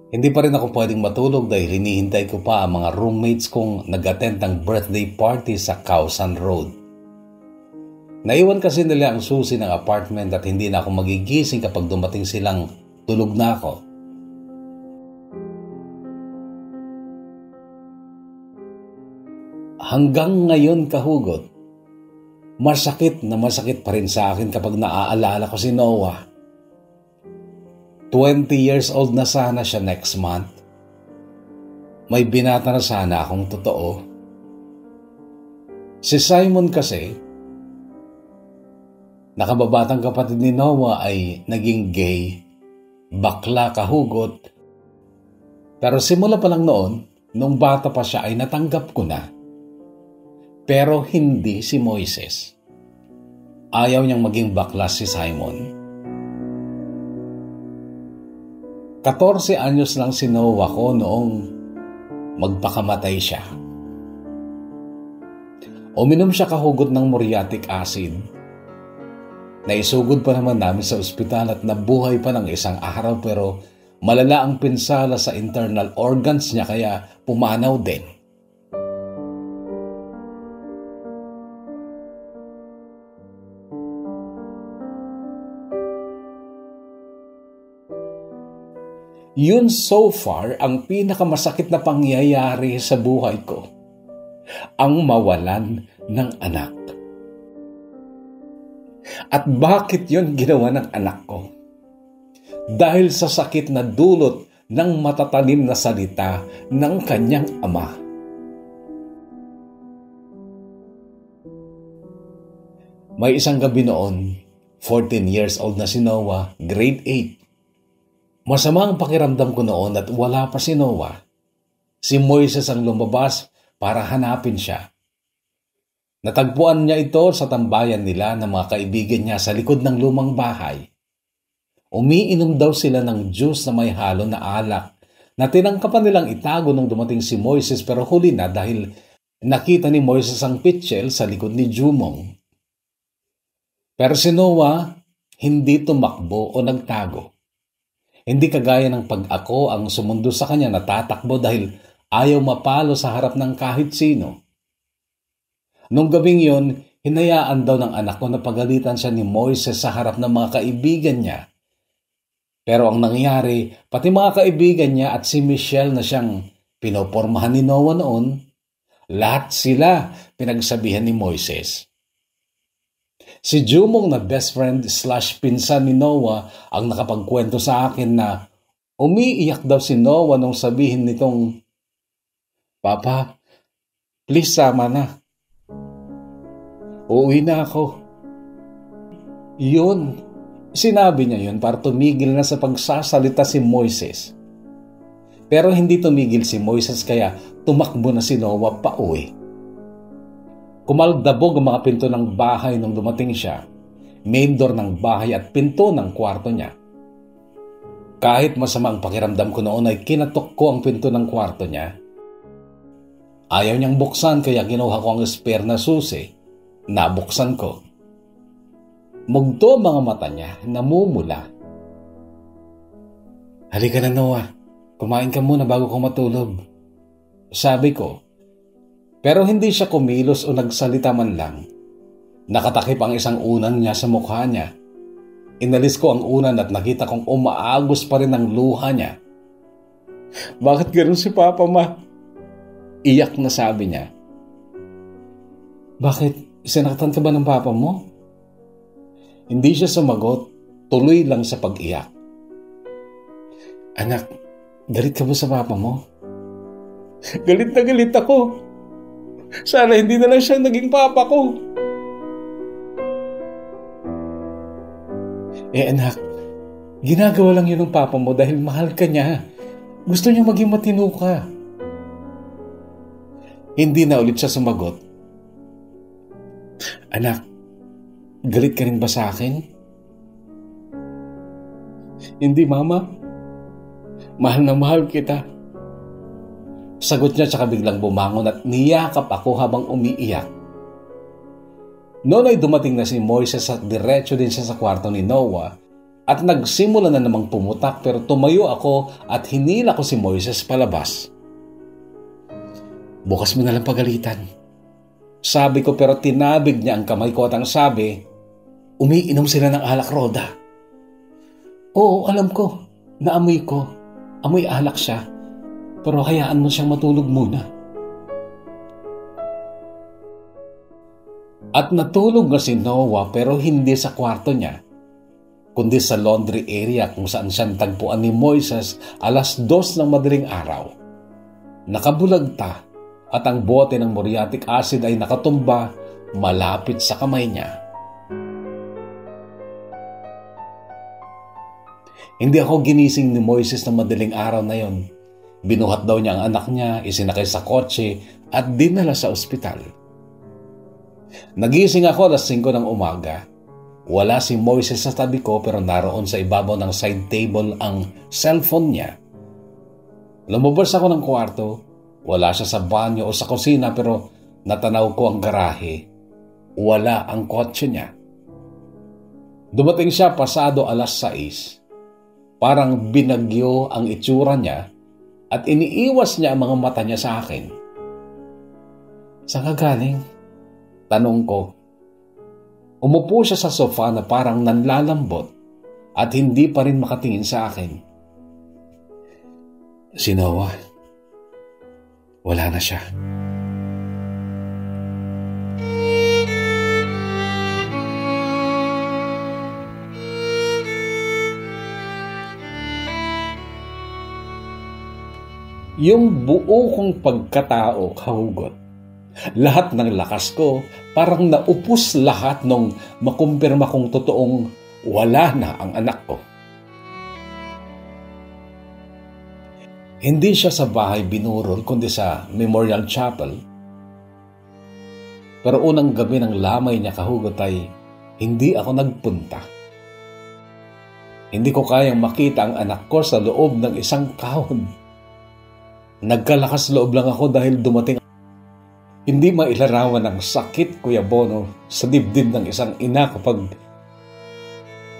Hindi pa rin ako pwedeng matulog dahil hinihintay ko pa ang mga roommates kong nag-attend ng birthday party sa Causan Road. Naiwan kasi nila ang susi ng apartment at hindi na ako magigising kapag dumating silang tulog na ako. Hanggang ngayon kahugot, masakit na masakit pa rin sa akin kapag naaalala ko si Noah. 20 years old na sana siya next month. May binata na sana akong totoo. Si Simon kasi, nakababatang kapatid ni Noah ay naging gay, bakla kahugot. Pero simula pa lang noon, nung bata pa siya ay natanggap ko na. Pero hindi si Moises. Ayaw niyang maging bakla si Simon. 14 anyos lang si Noah ko noong magpakamatay siya. Uminom siya kahugot ng muriatic acid. Naisugod pa naman namin sa ospital at nabuhay pa ng isang araw pero malala ang pinsala sa internal organs niya kaya pumanaw din. Yun so far ang pinakamasakit na pangyayari sa buhay ko. Ang mawalan ng anak. At bakit yun ginawa ng anak ko? Dahil sa sakit na dulot ng matatalim na salita ng kanyang ama. May isang gabi noon, 14 years old na si Noah, grade 8. Masama ang pakiramdam ko noon at wala pa si Noah. Si Moises ang lumabas para hanapin siya. Natagpuan niya ito sa tambayan nila ng mga kaibigan niya sa likod ng lumang bahay. Umiinom daw sila ng juice na may halo na alak na tinangkapan nilang itago nung dumating si Moises pero huli na dahil nakita ni Moises ang pitchel sa likod ni Jumong. Pero si Noah hindi tumakbo o nagtago. Hindi kagaya ng pag-ako ang sumundo sa kanya na tatakbo dahil ayaw mapalo sa harap ng kahit sino. Nung gabing yon, hinayaan daw ng anak ko na pagalitan siya ni Moises sa harap ng mga kaibigan niya. Pero ang nangyari, pati mga kaibigan niya at si Michelle na siyang pinopormahan ni Noah noon, lahat sila pinagsabihan ni Moises. Si Jumong na best friend / pinsan ni Noah ang nakapagkwento sa akin na umiiyak daw si Noah nung sabihin nitong, "Papa, please sama na. Uuwi na ako." Yun, sinabi niya yun para tumigil na sa pagsasalita si Moises. Pero hindi tumigil si Moises kaya tumakbo na si Noah pauwi. Kumaldabog ang mga pinto ng bahay nung dumating siya, main door ng bahay at pinto ng kwarto niya. Kahit masama ang pakiramdam ko noon ay kinatok ko ang pinto ng kwarto niya. Ayaw niyang buksan kaya kinuha ko ang spare na susi. Nabuksan ko. Mugto ang mga mata niya, namumula. "Halika na Noah, kumain ka muna bago ko matulog," sabi ko. Pero hindi siya kumilos o nagsalita man lang. Nakatakip ang isang unan niya sa mukha niya. Inalis ko ang unan at nakita kong umaagos pa rin ang luha niya. "Bakit ganun si Papa, Ma?" Iyak na sabi niya. "Bakit? Sinaktan ka ba ng Papa mo?" Hindi siya sumagot, tuloy lang sa pag-iyak. "Anak, galit ka ba sa Papa mo?" "Galit na galit ako. Sana hindi na lang siya naging papa ko." Anak, ginagawa lang yun ng papa mo dahil mahal ka niya. Gusto niya maging matino ka." Hindi na ulit siya sumagot. "Anak, galit ka rin ba sa akin?" "Hindi, Mama. Mahal na mahal kita. Sagot niya tsaka biglang bumangon at niyakap ako habang umiiyak. Noon ay dumating na si Moises at diretso din siya sa kwarto ni Noah at nagsimula na namang pumutak, pero tumayo ako at hinila ko si Moises palabas. Bukas mo na lang pagalitan, sabi ko, pero tinabig niya ang kamay ko at ang sabi, umiinom sila ng alak, Roda. Oo, alam ko, naamoy ko, amoy alak siya, pero hayaan mo siyang matulog muna. At natulog na si Noah, pero hindi sa kwarto niya, kundi sa laundry area kung saan siya tagpuan ni Moises 2:00 ng madaling araw. Nakabulagta at ang bote ng muriatic acid ay nakatumba malapit sa kamay niya. Hindi ako ginising ni Moises ng madaling araw na yon. Binuhat daw niya ang anak niya, isinakay sa kotse at dinala sa ospital. Nagising ako 5:00 ng umaga. Wala si Moises sa tabi ko, pero naroon sa ibabaw ng side table ang cellphone niya. Lumabas ako ng kwarto. Wala siya sa banyo o sa kusina, pero natanaw ko ang garahe. Wala ang kotse niya. Dumating siya pasado 6:00. Parang binagyo ang itsura niya at iniiwas niya ang mga mata niya sa akin. Saan ka galing? Tanong ko. Umupo siya sa sofa na parang nanlalambot at hindi pa rin makatingin sa akin. Si Noah, wala na siya. Yung buo kong pagkatao, kahugot. Lahat ng lakas ko, parang naupos lahat nung makumpirma kong totoong wala na ang anak ko. Hindi siya sa bahay binurol, kundi sa Memorial Chapel. Pero unang gabi ng lamay niya, kahugot, ay hindi ako nagpunta. Hindi ko kayang makita ang anak ko sa loob ng isang kahon. Nagkalakas loob lang ako dahil dumating. Hindi mailarawan ang sakit, Kuya Bono, sa dibdib ng isang ina kapag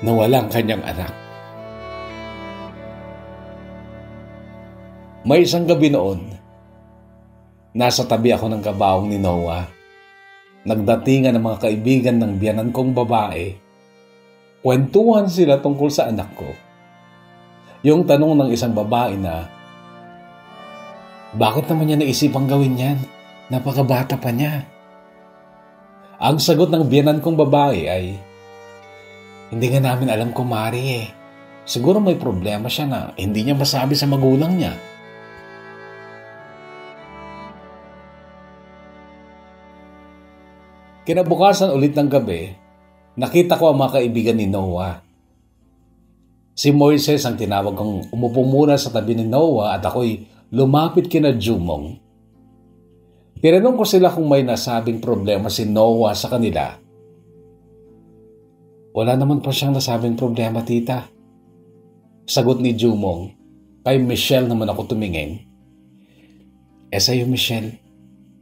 nawala ang kanyang anak. May isang gabi noon, nasa tabi ako ng kabaong ni Noah. Nagdatingan ng mga kaibigan ng biyanan kong babae. Kwentuhan sila tungkol sa anak ko. Yung tanong ng isang babae na, bakit naman niya naisipang gawin yan? Napakabata pa niya. Ang sagot ng biyanan kong babae ay, hindi nga namin alam kung Mari eh. Siguro may problema siya na hindi niya masabi sa magulang niya. Kinabukasan ulit ng gabi, nakita ko ang mga kaibigan ni Noah. Si Moises ang tinawag kong umupo muna sa tabi ni Noah at ako'y lumapit kina Jumong. Tinanong ko sila kung may nasabing problema si Noah sa kanila. Wala naman pa siyang nasabing problema, tita. Sagot ni Jumong. Kay Michelle naman ako tumingin. Sa'yo, Michelle,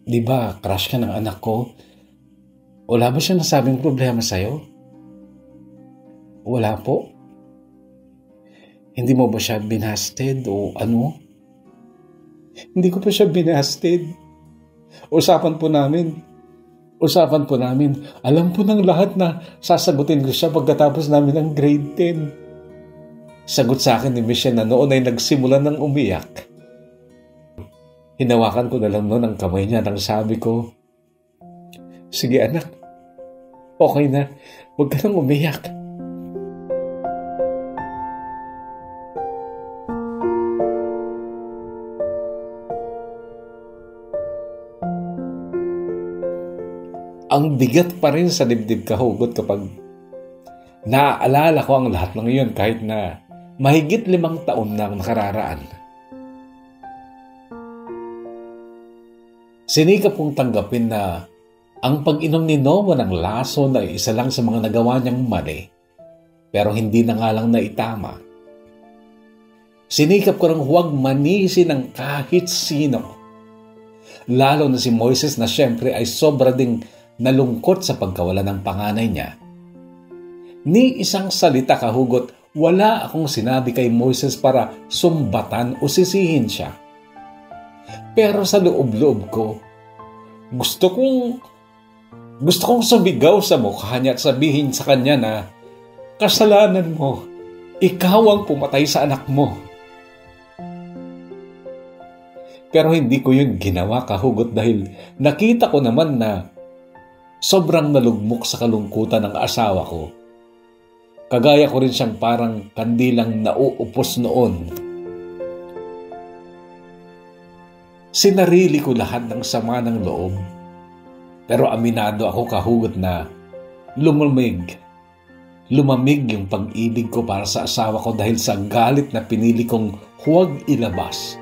di ba crush ka ng anak ko? Wala ba siyang nasabing problema sa'yo? Wala po. Hindi mo ba siya binasted o ano? Hindi ko pa siya binasted. Usapan po namin. Alam po ng lahat na sasagutin ko siya pagkatapos namin ng grade 10. Sagot sa akin ni Michelle na noon ay nagsimula ng umiyak. Hinawakan ko na lang noon ang kamay niya nang sabi ko, sige anak, okay na, huwag ka nang umiyak. Ang bigat pa rin sa dibdib, kahugot, kapag naaalala ko ang lahat ng iyon kahit na mahigit 5 taon na nakararaan. Sinikap kong tanggapin na ang pag-inom ni Noah ng lason ay isa lang sa mga nagawa niyang mali, pero hindi na nga lang naitama. Sinikap ko nang huwag manisi ng kahit sino. Lalo na si Moises na siyempre ay sobra ding nalungkot sa pagkawala ng panganay niya. Ni isang salita kahugot, wala akong sinabi kay Moises para sumbatan o sisihin siya. Pero sa loob-loob ko, gusto kong sumigaw sa mukha niya at sabihin sa kanya na, kasalanan mo, ikaw ang pumatay sa anak mo. Pero hindi ko yun ginawa kahugot dahil nakita ko naman na sobrang nalugmok sa kalungkutan ng asawa ko. Kagaya ko rin siyang parang kandilang nauupos noon. Sinarili ko lahat ng sama ng loob. Pero aminado ako kahugot na lumamig yung pag-ibig ko para sa asawa ko dahil sa galit na pinili kong huwag ilabas.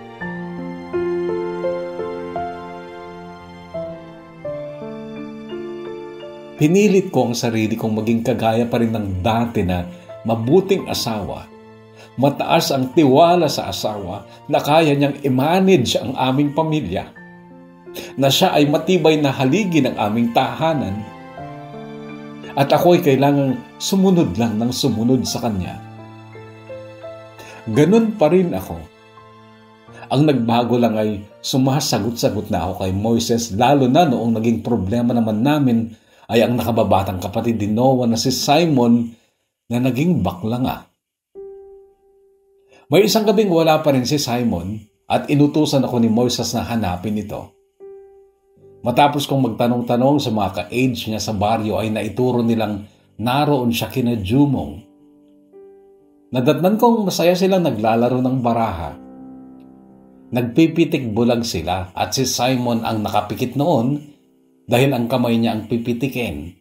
Pinilit ko ang sarili kong maging kagaya pa rin ng dati na mabuting asawa. Mataas ang tiwala sa asawa na kaya niyang i-manage ang aming pamilya. Na siya ay matibay na haligi ng aming tahanan. At ako ay kailangang sumunod lang ng sumunod sa kanya. Ganun pa rin ako. Ang nagbago lang ay sumasagot-sagot na ako kay Moises, lalo na noong naging problema naman namin ay ang nakababatang kapatid ni Noah na si Simon na naging bakla nga. May isang gabing wala pa rin si Simon at inutusan ako ni Moises na hanapin ito. Matapos kong magtanong-tanong sa mga ka-age niya sa baryo ay naituro nilang naroon siya kina Jumong. Nadatnan kong masaya silang naglalaro ng baraha. Nagpipitik bulag sila at si Simon ang nakapikit noon dahil ang kamay niya ang pipitikin.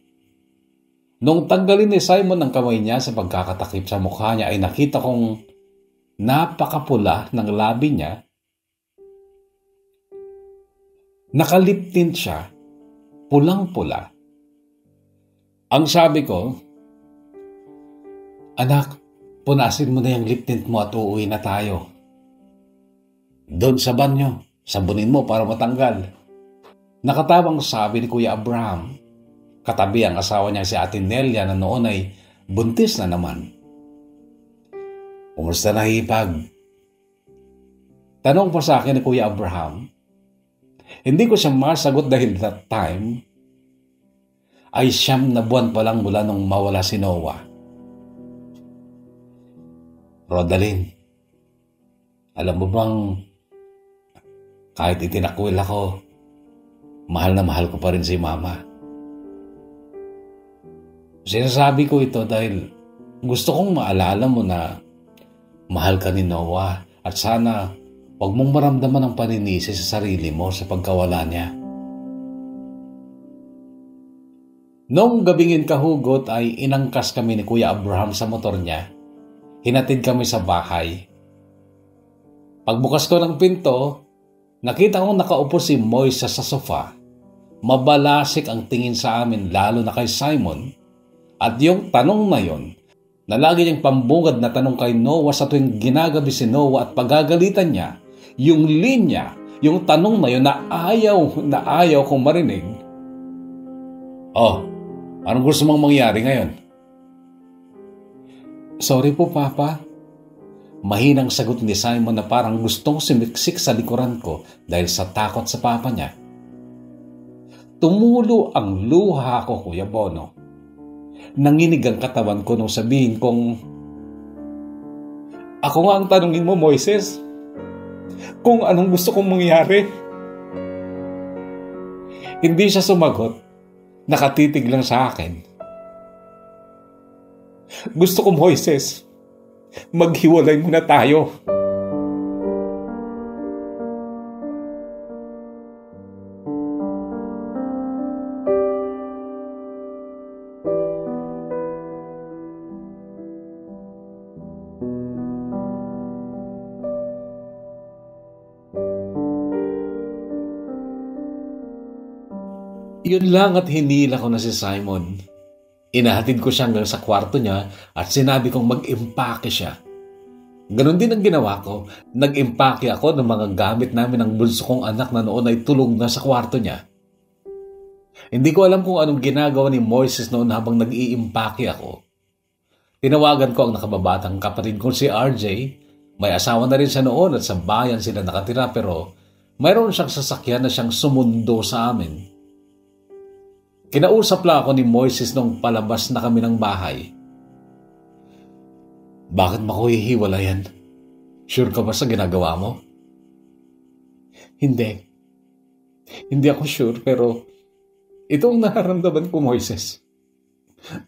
Nung tanggalin ni Simon ang kamay niya sa pagkakatakip sa mukha niya ay nakita kong napakapula ng labi niya. Nakaliptint siya, pulang-pula. Ang sabi ko, anak, punasin mo na yung lip tint mo at uuwi na tayo. Doon sa banyo, sabunin mo para matanggal. Nakatawang sabi ni Kuya Abraham, katabi ang asawa niya si Ate Nelia na noon ay buntis na naman. Kumusta na hipag? Tanong pa sa akin ni Kuya Abraham. Hindi ko siya masagot dahil that time ay 9 na buwan pa lang mula nung mawala si Noah. Rodaline, alam mo bang kahit itinakwil ako, mahal na mahal ko pa rin si Mama. Sinasabi ko ito dahil gusto kong maalala mo na mahal ka ni Noah at sana huwag mong maramdaman ang paninisi sa sarili mo sa pagkawala niya. Noong gabingin kahugot ay inangkas kami ni Kuya Abraham sa motor niya. Hinatid kami sa bahay. Pagbukas ko ng pinto, nakita kong nakaupo si Moises sa sofa. Mabalasik ang tingin sa amin lalo na kay Simon. At yung tanong na yon, na lagi niyang pambungad na tanong kay Noah sa tuwing ginagabi si Noah at pagagalitan niya, yung linya, yung tanong na yun na ayaw kong marinig. Oh, anong gusto mong mangyari ngayon? Sorry po, Papa. Mahinang sagot ni Simon na parang gustong sumiksik sa likuran ko dahil sa takot sa papa niya. Tumulo ang luha ko, Kuya Bono. Nanginig ang katawan ko nung sabihin kong, ako nga ang tanungin mo, Moises, kung anong gusto kong mangyari. Hindi siya sumagot. Nakatitig lang sa akin. Gusto ko, Moises, maghiwalay muna tayo. Yun lang at hinila ko na si Simon. Inahatid ko siya hanggang sa kwarto niya at sinabi kong mag-impake siya. Ganon din ang ginawa ko. Nag-impake ako ng mga gamit namin ng bunso kong anak na noon ay tulog na sa kwarto niya. Hindi ko alam kung anong ginagawa ni Moises noon habang nag-iimpake ako. Tinawagan ko ang nakababatang kapatid kong si RJ. May asawa na rin siya noon at sa bayan sila nakatira pero mayroon siyang sasakyan na siyang sumundo sa amin. Kinausap lang ako ni Moises nung palabas na kami ng bahay. Bakit mo ko hihiwalayan? Sure ka ba sa ginagawa mo? Hindi. Hindi ako sure pero ito ang nararamdaman ko, Moises.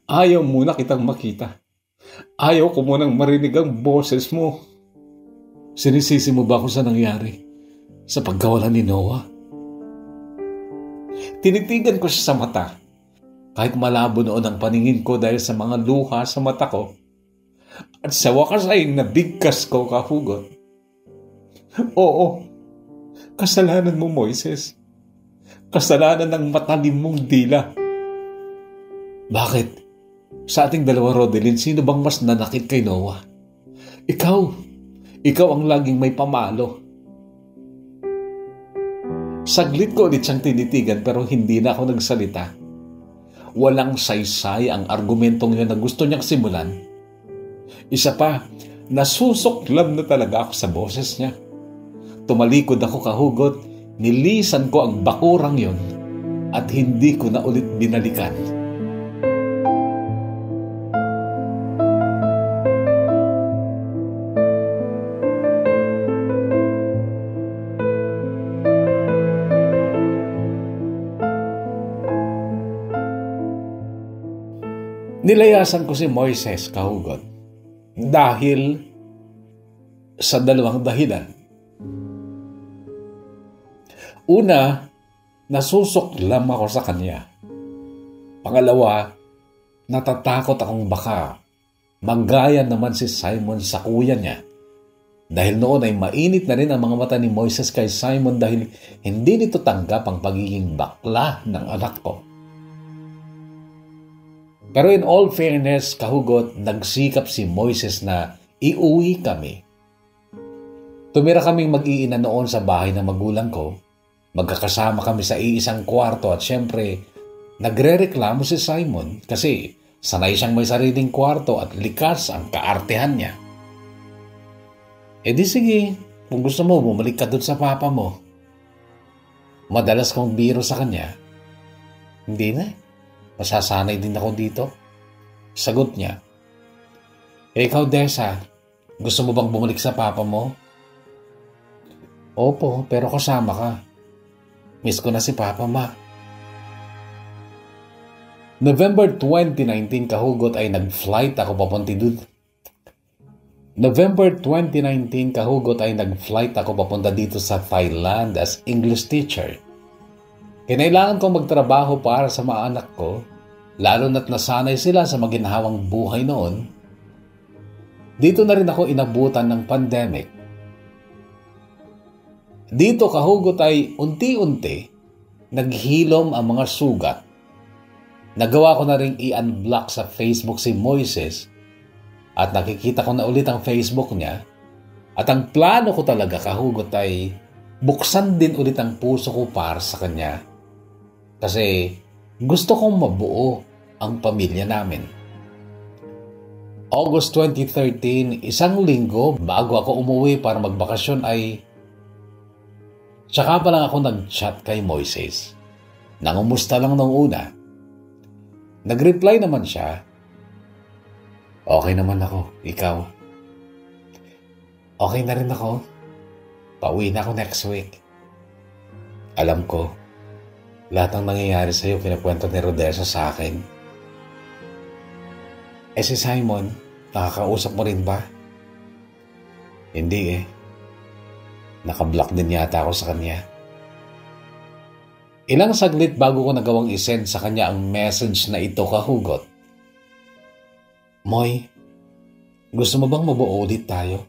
Ayaw muna kitang makita. Ayaw ko munang marinig ang boses mo. Sinisisi mo ba ako sa nangyari? Sa pagkawala ni Noah? Tinitigan ko siya sa mata. Kahit malabo noon ang paningin ko dahil sa mga luha sa mata ko. At sa wakas ay nabigkas ko, kahugot. Oo, kasalanan mo, Moises. Kasalanan ng matalim mong dila. Bakit? Sa ating dalawa, Rodelyn, sino bang mas nanakit kay Noah? Ikaw. Ikaw ang laging may pamalo. Saglit ko ulit siyang tinitigan pero hindi na ako nagsalita. Walang saysay ang argumentong yun na gusto niyang simulan. Isa pa, nasusuklam na talaga ako sa boses niya. Tumalikod ako, kahugot, nilisan ko ang bakurang yun at hindi ko na ulit binalikan. Nilayasan ko si Moises, kahugot, dahil sa dalawang dahilan. Una, nasusuklam ako sa kanya. Pangalawa, natatakot akong baka manggaya naman si Simon sa kuya niya. Dahil noon ay mainit na rin ang mga mata ni Moises kay Simon dahil hindi nito tanggap ang pagiging bakla ng anak ko. Pero in all fairness, kahugot, nagsikap si Moises na iuwi kami. Tumira kaming mag-iina noon sa bahay ng magulang ko. Magkakasama kami sa iisang kwarto at syempre, nagre-reklamo si Simon kasi sanay siyang may sariling kwarto at likas ang kaartehan niya. E di sige, kung gusto mo, bumalik ka dun sa papa mo. Madalas kong biro sa kanya. Hindi na. Masasanay din ako dito. Sagot niya. Ikaw, Desa, gusto mo bang bumalik sa papa mo? Opo, pero kasama ka. Miss ko na si Papa, ma. November 2019, kahugot, ay nag-flight ako papunta dito. November 2019, kahugot, ay nag-flight ako papunta dito sa Thailand as English teacher. Kinailangan kong magtrabaho para sa mga anak ko, lalo na't nasanay sila sa maginhawang buhay noon. Dito na rin ako inabutan ng pandemic. Dito, kahugot, ay unti-unti naghilom ang mga sugat. Nagawa ko na rin i-unblock sa Facebook si Moises at nakikita ko na ulit ang Facebook niya. At ang plano ko talaga, kahugot, ay buksan din ulit ang puso ko para sa kanya. Kasi gusto kong mabuo ang pamilya namin. August 2013, isang linggo bago ako umuwi para magbakasyon ay tsaka pa lang ako nag-chat kay Moises. Nangumusta lang nung una. Nag-reply naman siya. Okay naman ako, ikaw. Okay na rin ako. Pauwi na ako next week. Alam ko, lahat ng nangyayari sa'yo kinakwento ni Rodessa sa akin. Eh si Simon, nakakausap mo rin ba? Hindi eh. Nakablock din yata ako sa kanya. Ilang saglit bago ko nagawang isend sa kanya ang message na ito, kahugot. Moy, gusto mo bang mabuo ulit tayo?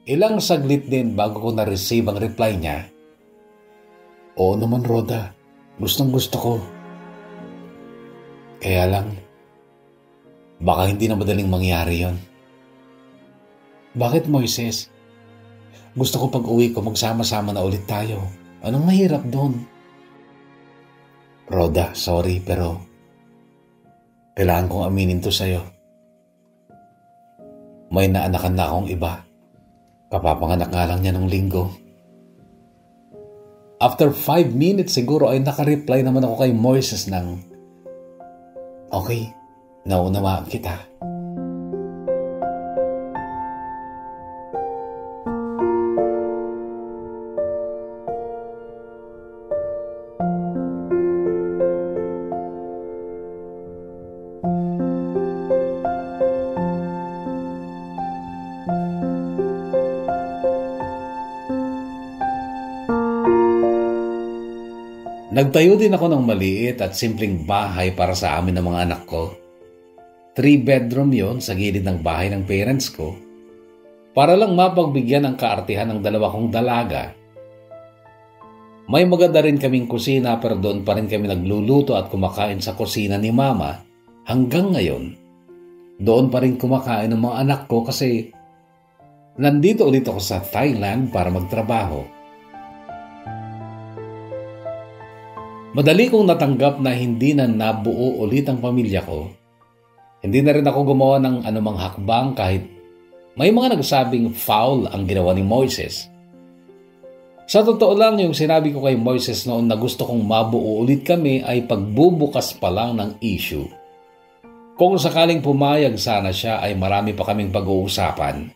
Ilang saglit din bago ko na-receive ang reply niya. Oo naman, Roda. Gustong gusto ko. Kaya lang, baka hindi na madaling mangyari yon. Bakit, Moises? Gusto ko pag-uwi ko magsama-sama na ulit tayo. Anong mahirap doon? Rhoda, sorry pero kailangan kong aminin to sa'yo. May naanakan na akong iba. Kapapanganak nga lang niya nung linggo. After 5 minutes siguro ay nakareply naman ako kay Moises ng, okay, naunawaan kita. Nagtayo din ako ng maliit at simpleng bahay para sa amin ng mga anak ko. 3-bedroom yon sa gilid ng bahay ng parents ko para lang mapagbigyan ang kaartihan ng dalawa kong dalaga. May maganda rin kaming kusina pero doon pa rin kami nagluluto at kumakain sa kusina ni Mama hanggang ngayon. Doon pa rin kumakain ng mga anak ko kasi nandito ulit ako sa Thailand para magtrabaho. Madali kong natanggap na hindi na nabuo ulit ang pamilya ko. Hindi na rin ako gumawa ng anumang hakbang kahit may mga nagsabing foul ang ginawa ni Moises. Sa totoo lang, yung sinabi ko kay Moises noon na gusto kong mabuo ulit kami ay pagbubukas pa lang ng issue. Kung sakaling pumayag sana siya ay marami pa kaming pag-uusapan.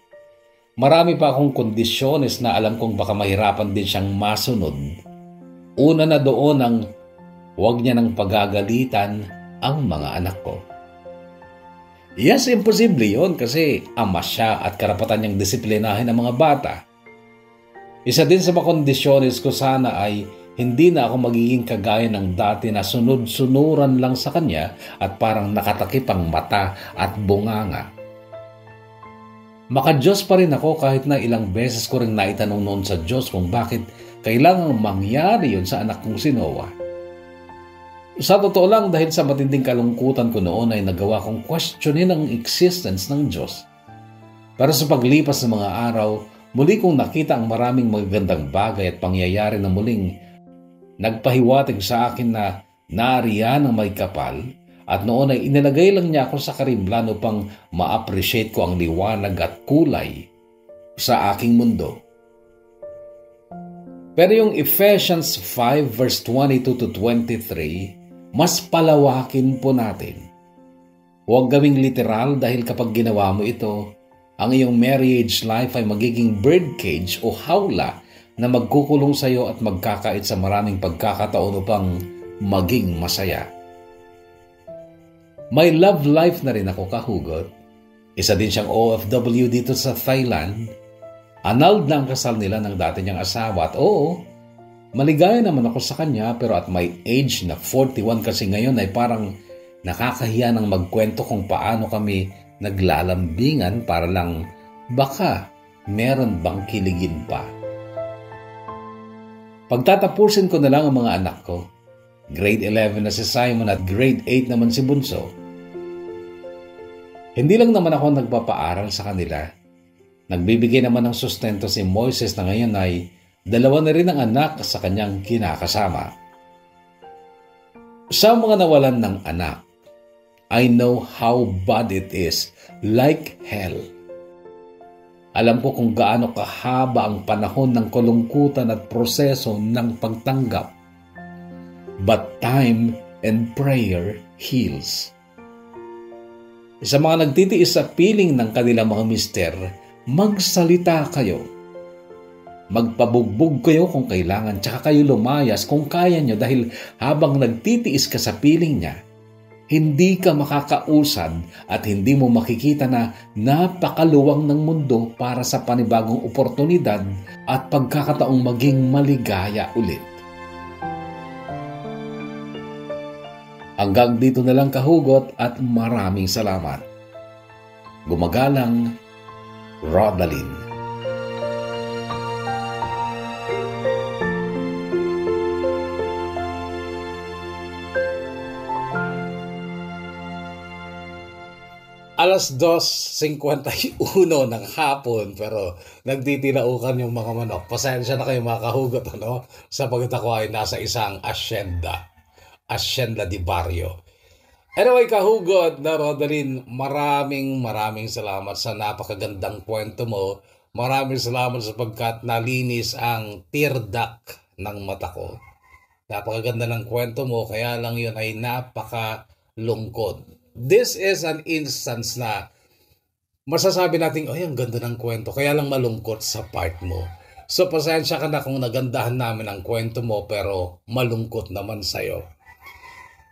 Marami pa akong kondisyones na alam kong baka mahirapan din siyang masunod. Una na doon ang huwag niya nang pagagalitan ang mga anak ko. Yes, imposible yon kasi ama siya at karapatan niyang disiplinahin ang mga bata. Isa din sa mga kondisyones ko sana ay hindi na ako magiging kagaya ng dati na sunod-sunuran lang sa kanya at parang nakatakip ang mata at bunganga. Maka-Diyos pa rin ako kahit na ilang beses ko rin naitanong noon sa Diyos kung bakit kailangang mangyari yun sa anak kong si Noah. Sa totoo lang, dahil sa matinding kalungkutan ko noon ay nagawa kong questionin ang existence ng Diyos. Pero sa paglipas ng mga araw, muli kong nakita ang maraming magagandang bagay at pangyayari na muling nagpahiwatig sa akin na nariyan ang may kapal at noon ay inilagay lang niya ako sa karimlan upang ma-appreciate ko ang liwanag at kulay sa aking mundo. Pero yung Ephesians 5 verse 22 to 23, mas palawakin po natin. Huwag gawing literal dahil kapag ginawa mo ito, ang iyong marriage life ay magiging birdcage o hawla na magkukulong sa iyo at magkakait sa maraming pagkakataon upang maging masaya. May love life na rin ako, kahugot. Isa din siyang OFW dito sa Thailand. Annulled na ang kasal nila ng dati niyang asawa at oo, maligaya naman ako sa kanya pero at my age na 41 kasi ngayon ay parang nakakahiya ng magkwento kung paano kami naglalambingan para lang baka meron bang kiligin pa. Pagtatapusin ko na lang ang mga anak ko. Grade 11 na si Simon at grade 8 naman si Bunso. Hindi lang naman ako nagpapaaral sa kanila. Nagbibigay naman ng sustento si Moises na ngayon ay 2 na rin ang anak sa kanyang kinakasama. Sa mga nawalan ng anak, I know how bad it is, like hell. Alam ko kung gaano kahaba ang panahon ng kalungkutan at proseso ng pagtanggap. But time and prayer heals. Sa mga nagtitiis sa piling ng kanilang mga mister, magsalita kayo. Magpabugbog kayo kung kailangan, tsaka kayo lumayas kung kaya nyo dahil habang nagtitiis ka sa piling niya, hindi ka makakausad at hindi mo makikita na napakaluwang ng mundo para sa panibagong oportunidad at pagkakataong maging maligaya ulit. Hanggang dito na lang, kahugot, at maraming salamat. Gumagalang, Rodalyn. 2:51 ng hapon pero nagtitilaukan yung mga manok. Pasensya na kayo mga kahugot, ano? Sapagkat ako ay nasa isang asyenda di barrio. Anyway, kahugot na Rodeline, maraming salamat sa napakagandang kwento mo. Maraming salamat sapagkat nalinis ang tear duct ng mata ko. Napakaganda ng kwento mo, kaya lang yun ay napakalungkot. This is an instance na masasabi natin, ay, ang ganda ng kwento, kaya lang malungkot sa part mo. So, pasensya ka na kung nagandahan namin ang kwento mo, pero malungkot naman sa'yo.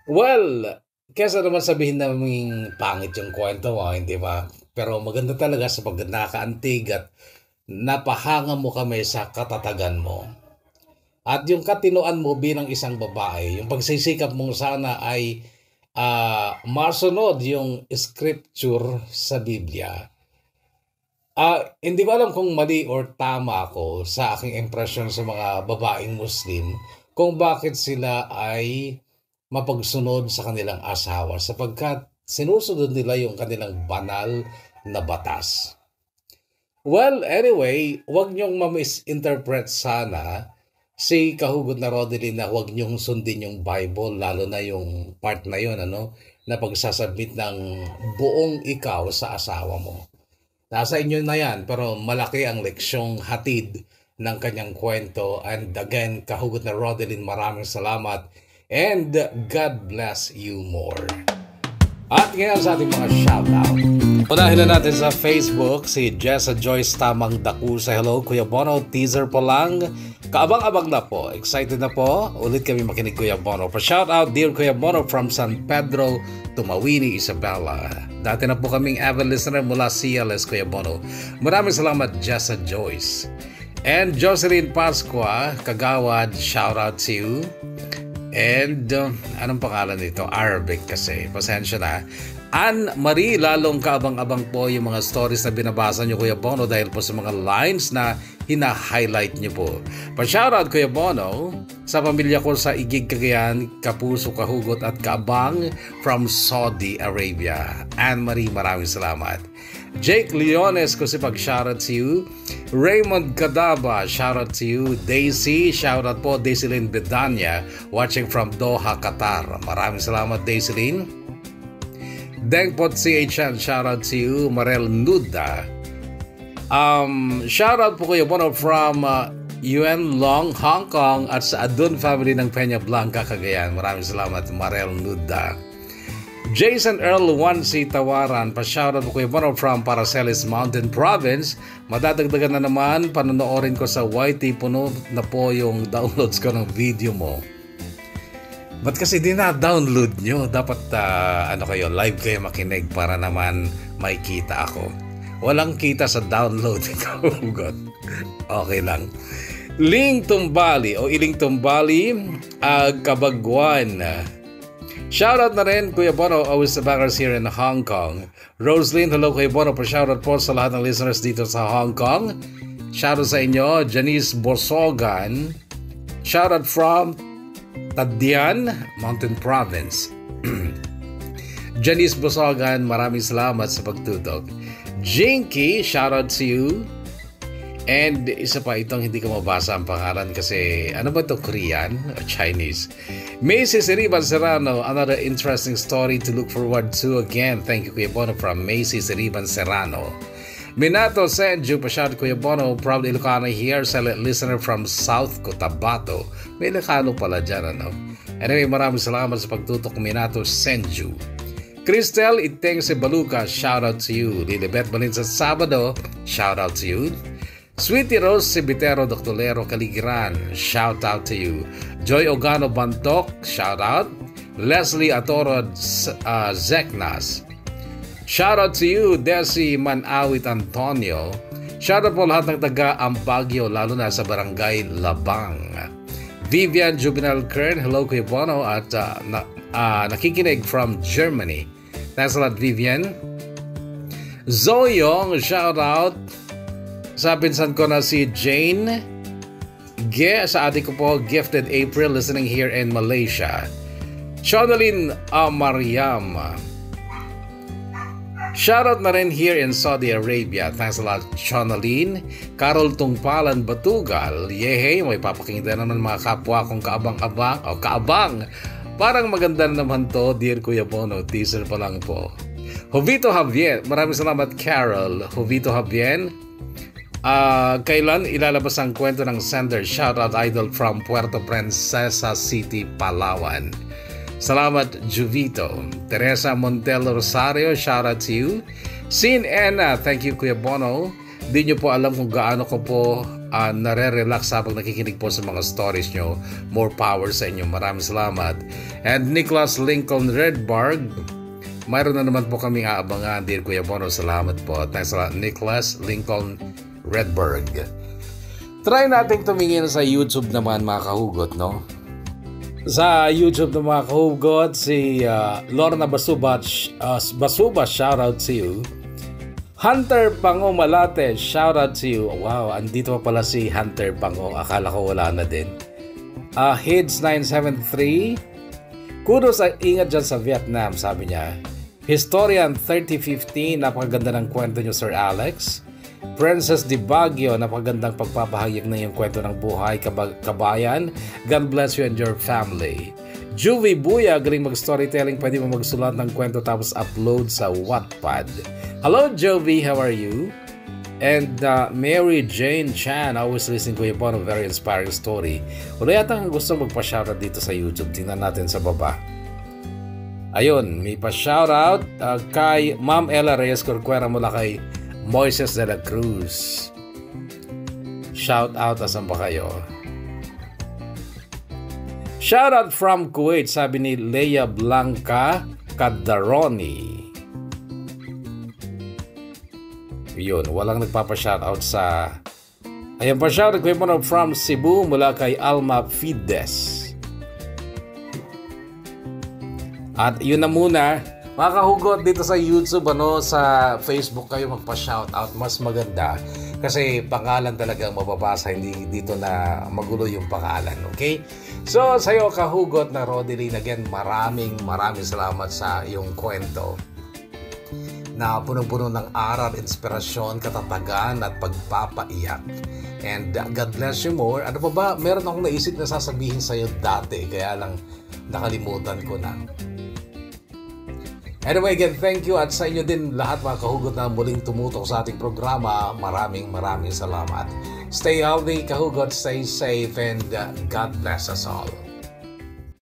Well, kesa naman sabihin namin pangit yung kwento mo, hindi ba? Pero maganda talaga sapagkat nakakaantig at napahanga mo kami sa katatagan mo. At yung katinoan mo bilang isang babae, yung pagsisikap mo sana ay masunod yung scripture sa Biblia. Hindi ko alam kung mali or tama ako sa aking impression sa mga babaeng Muslim kung bakit sila ay mapagsunod sa kanilang asawa sapagkat sinusunod nila yung kanilang banal na batas. Well, anyway, huwag niyong ma-misinterpret sana si kahugot na Rodeline na huwag niyong sundin yung Bible, lalo na yung part na yun, ano, na pagsasabit ng buong ikaw sa asawa mo. Nasa inyo na yan, pero malaki ang leksyong hatid ng kanyang kwento. And again, kahugot na Rodeline, maraming salamat. And God bless you more. At ngayon sa ating mga shoutout. Unahin na natin sa Facebook si Jessa Joyce Tamang Dakusa. Hello Kuya Bono, teaser po lang. Kaabang-abang na po. Excited na po. Ulit kami makinig Kuya Bono. Pa-shoutout dear Kuya Bono from San Pedro, Tumawini, Isabela. Dati na po kaming avid listener mula CLS Kuya Bono. Maraming salamat Jessa Joyce. And Jocelyn Pasqua, Kagawad, shoutout to you. And anong pangalan nito? Arabic kasi. Pasensya na. Anne-Marie, lalong kaabang-abang po yung mga stories na binabasa nyo Kuya Bono dahil po sa mga lines na hina-highlight nyo po. Pa-shoutout Kuya Bono sa pamilya ko sa Igig, Cagayan, Kapuso, Kahugot at Kaabang from Saudi Arabia. Anne-Marie, maraming salamat. Jake Leones, ko si pag-shoutout to you. Raymond Kadaba, shoutout to you. Daisy, shoutout po. Daisy Lynn Bedanya, watching from Doha, Qatar. Maraming salamat Daisy Lynn. Dengpot CHN, shoutout to you. Marel Nuda. Shoutout po kayo Bono from Yuen Long, Hong Kong at sa Adun family ng Peña Blanca, Cagayan. Maraming salamat Marel Nuda. Jason Earl 1C Tawaran, pa-shoutout po kayo Bono from Paracelis Mountain Province. Madadagdagan na naman, panonoorin ko sa YT, puno na po yung downloads ko ng video mo. Ba't kasi di na-download nyo? Dapat live kayo makinig para naman may kita ako. Walang kita sa download. Okay lang. Ling Tumbali o Iling Tumbali, Kabagwan. Shoutout na rin Kuya Bono, always the backers here in Hong Kong. Roslyn, hello Kuya Bono, pa-shoutout po sa lahat ng listeners dito sa Hong Kong. Shoutout sa inyo, Janice Borsogan. Shoutout from Tadian, Mountain Province. Janice Borsogan, maraming salamat sa pagtutok. Jinky, shoutout to you. And isa pa itong hindi ko mabasa ang pangalan kasi ano ba ito, Korean o Chinese? Macy Siriban Serrano, another interesting story to look forward to again. Thank you Kuya Bono from Macy Siriban Serrano. Minato Senju, pa-shout Kuya Bono, proud Ilocano here, silent listener from South Cotabato. May Ilocano pala dyan, ano? Anyway, maraming salamat sa pagtutok Minato Senju. Cristel Iteng Baluka, shout out to you. Lilibet Balin sa Sabado, shout out to you. Sweetie Rose Sibitero Doctolero Caligiran, shout out to you. Joy Ogano Bantok, shout out. Leslie Atoro Zeknas, shout out to you. Desi Manawit Antonio, shout out po lahat ng taga Ambagyo, lalo na sa Barangay Labang. Vivian Juvenal Kern, hello Kuya Bono at nakikinig from Germany. Thanks a lot Vivian. Zoyong, shout out sa pinsan ko na si Jane Ge, sa adik ko po Gifted April, listening here in Malaysia. Shonalyn Mariam, Shoutout na rin here in Saudi Arabia. Thanks a lot, Chonaline. Carol Tungpalan Batugal. Yehey, may papakinggan naman mga kapwa kong kaabang-abang. O kaabang. Parang maganda naman to, dear Kuya Bono. Teaser pa lang po. Jovito Javier. Maraming salamat, Carol. Jovito Javier. Kailan ilalabas ang kwento ng sender? Shoutout idol from Puerto Princesa City, Palawan. Salamat, Jovito. Teresa Montelo Rosario, shoutout to you. Sin Ena, thank you, Kuya Bono. Di nyo po alam kung gaano ko po nare-relax habang nakikinig po sa mga stories nyo. More power sa inyo. Maraming salamat. And Nicholas Lincoln Redberg, mayroon na naman po kaming aabangan, dear Kuya Bono. Salamat po. Thanks a lot, Nicholas Lincoln Redberg. Try nating tumingin sa YouTube naman, mga kahugot, no? Sa YouTube ng mga kahugot, si Lorna Basuba, shoutout to you. Hunter Pango Malate, shoutout to you. Wow, andito pa pala si Hunter Pango. Akala ko wala na din. Hids973, kudos at ingat dyan sa Vietnam, sabi niya. Historian 3015, napakaganda ng kwento niyo, Sir Alex. Princess Di Baguio, napagandang pagpapahayag na yung kwento ng buhay kabayan. God bless you and your family. Juvie Buya, galing mag-storytelling, pwede mo magsulat ng kwento tapos upload sa Wattpad. Hello Juvie, how are you? And Mary Jane Chan, always listening ko yung a very inspiring story. Wala yata ang gusto magpa-shoutout dito sa YouTube. Tingnan natin sa baba. Ayun, may pa-shoutout kay Ma'am Ella Reyes Corcuera mula kay Moises de la Cruz. Shout out, asan ba kayo? Shout out from Kuwait, sabi ni Leia Blanca Cadaroni. Yun, walang nagpapa-shout out sa... Ayan pa shout out ko from Cebu mula kay Alma Fides. At yun na muna. Mga kahugot, dito sa YouTube, sa Facebook kayo magpa-shoutout. Mas maganda kasi pangalan talaga mababasa, hindi dito na magulo yung pangalan, okay? So, sa'yo kahugot na Rodeline, again, maraming salamat sa iyong kwento na punong-puno ng aral, inspirasyon, katatagan at pagpapaiyak. And God bless you more. Ano pa ba? Meron akong naisip na sasabihin sa'yo dati, kaya lang nakalimutan ko na. Anyway, again, thank you at sa inyo din lahat mga kahugot na muling tumutok sa ating programa. Maraming salamat. Stay healthy, kahugot, stay safe, and God bless us all.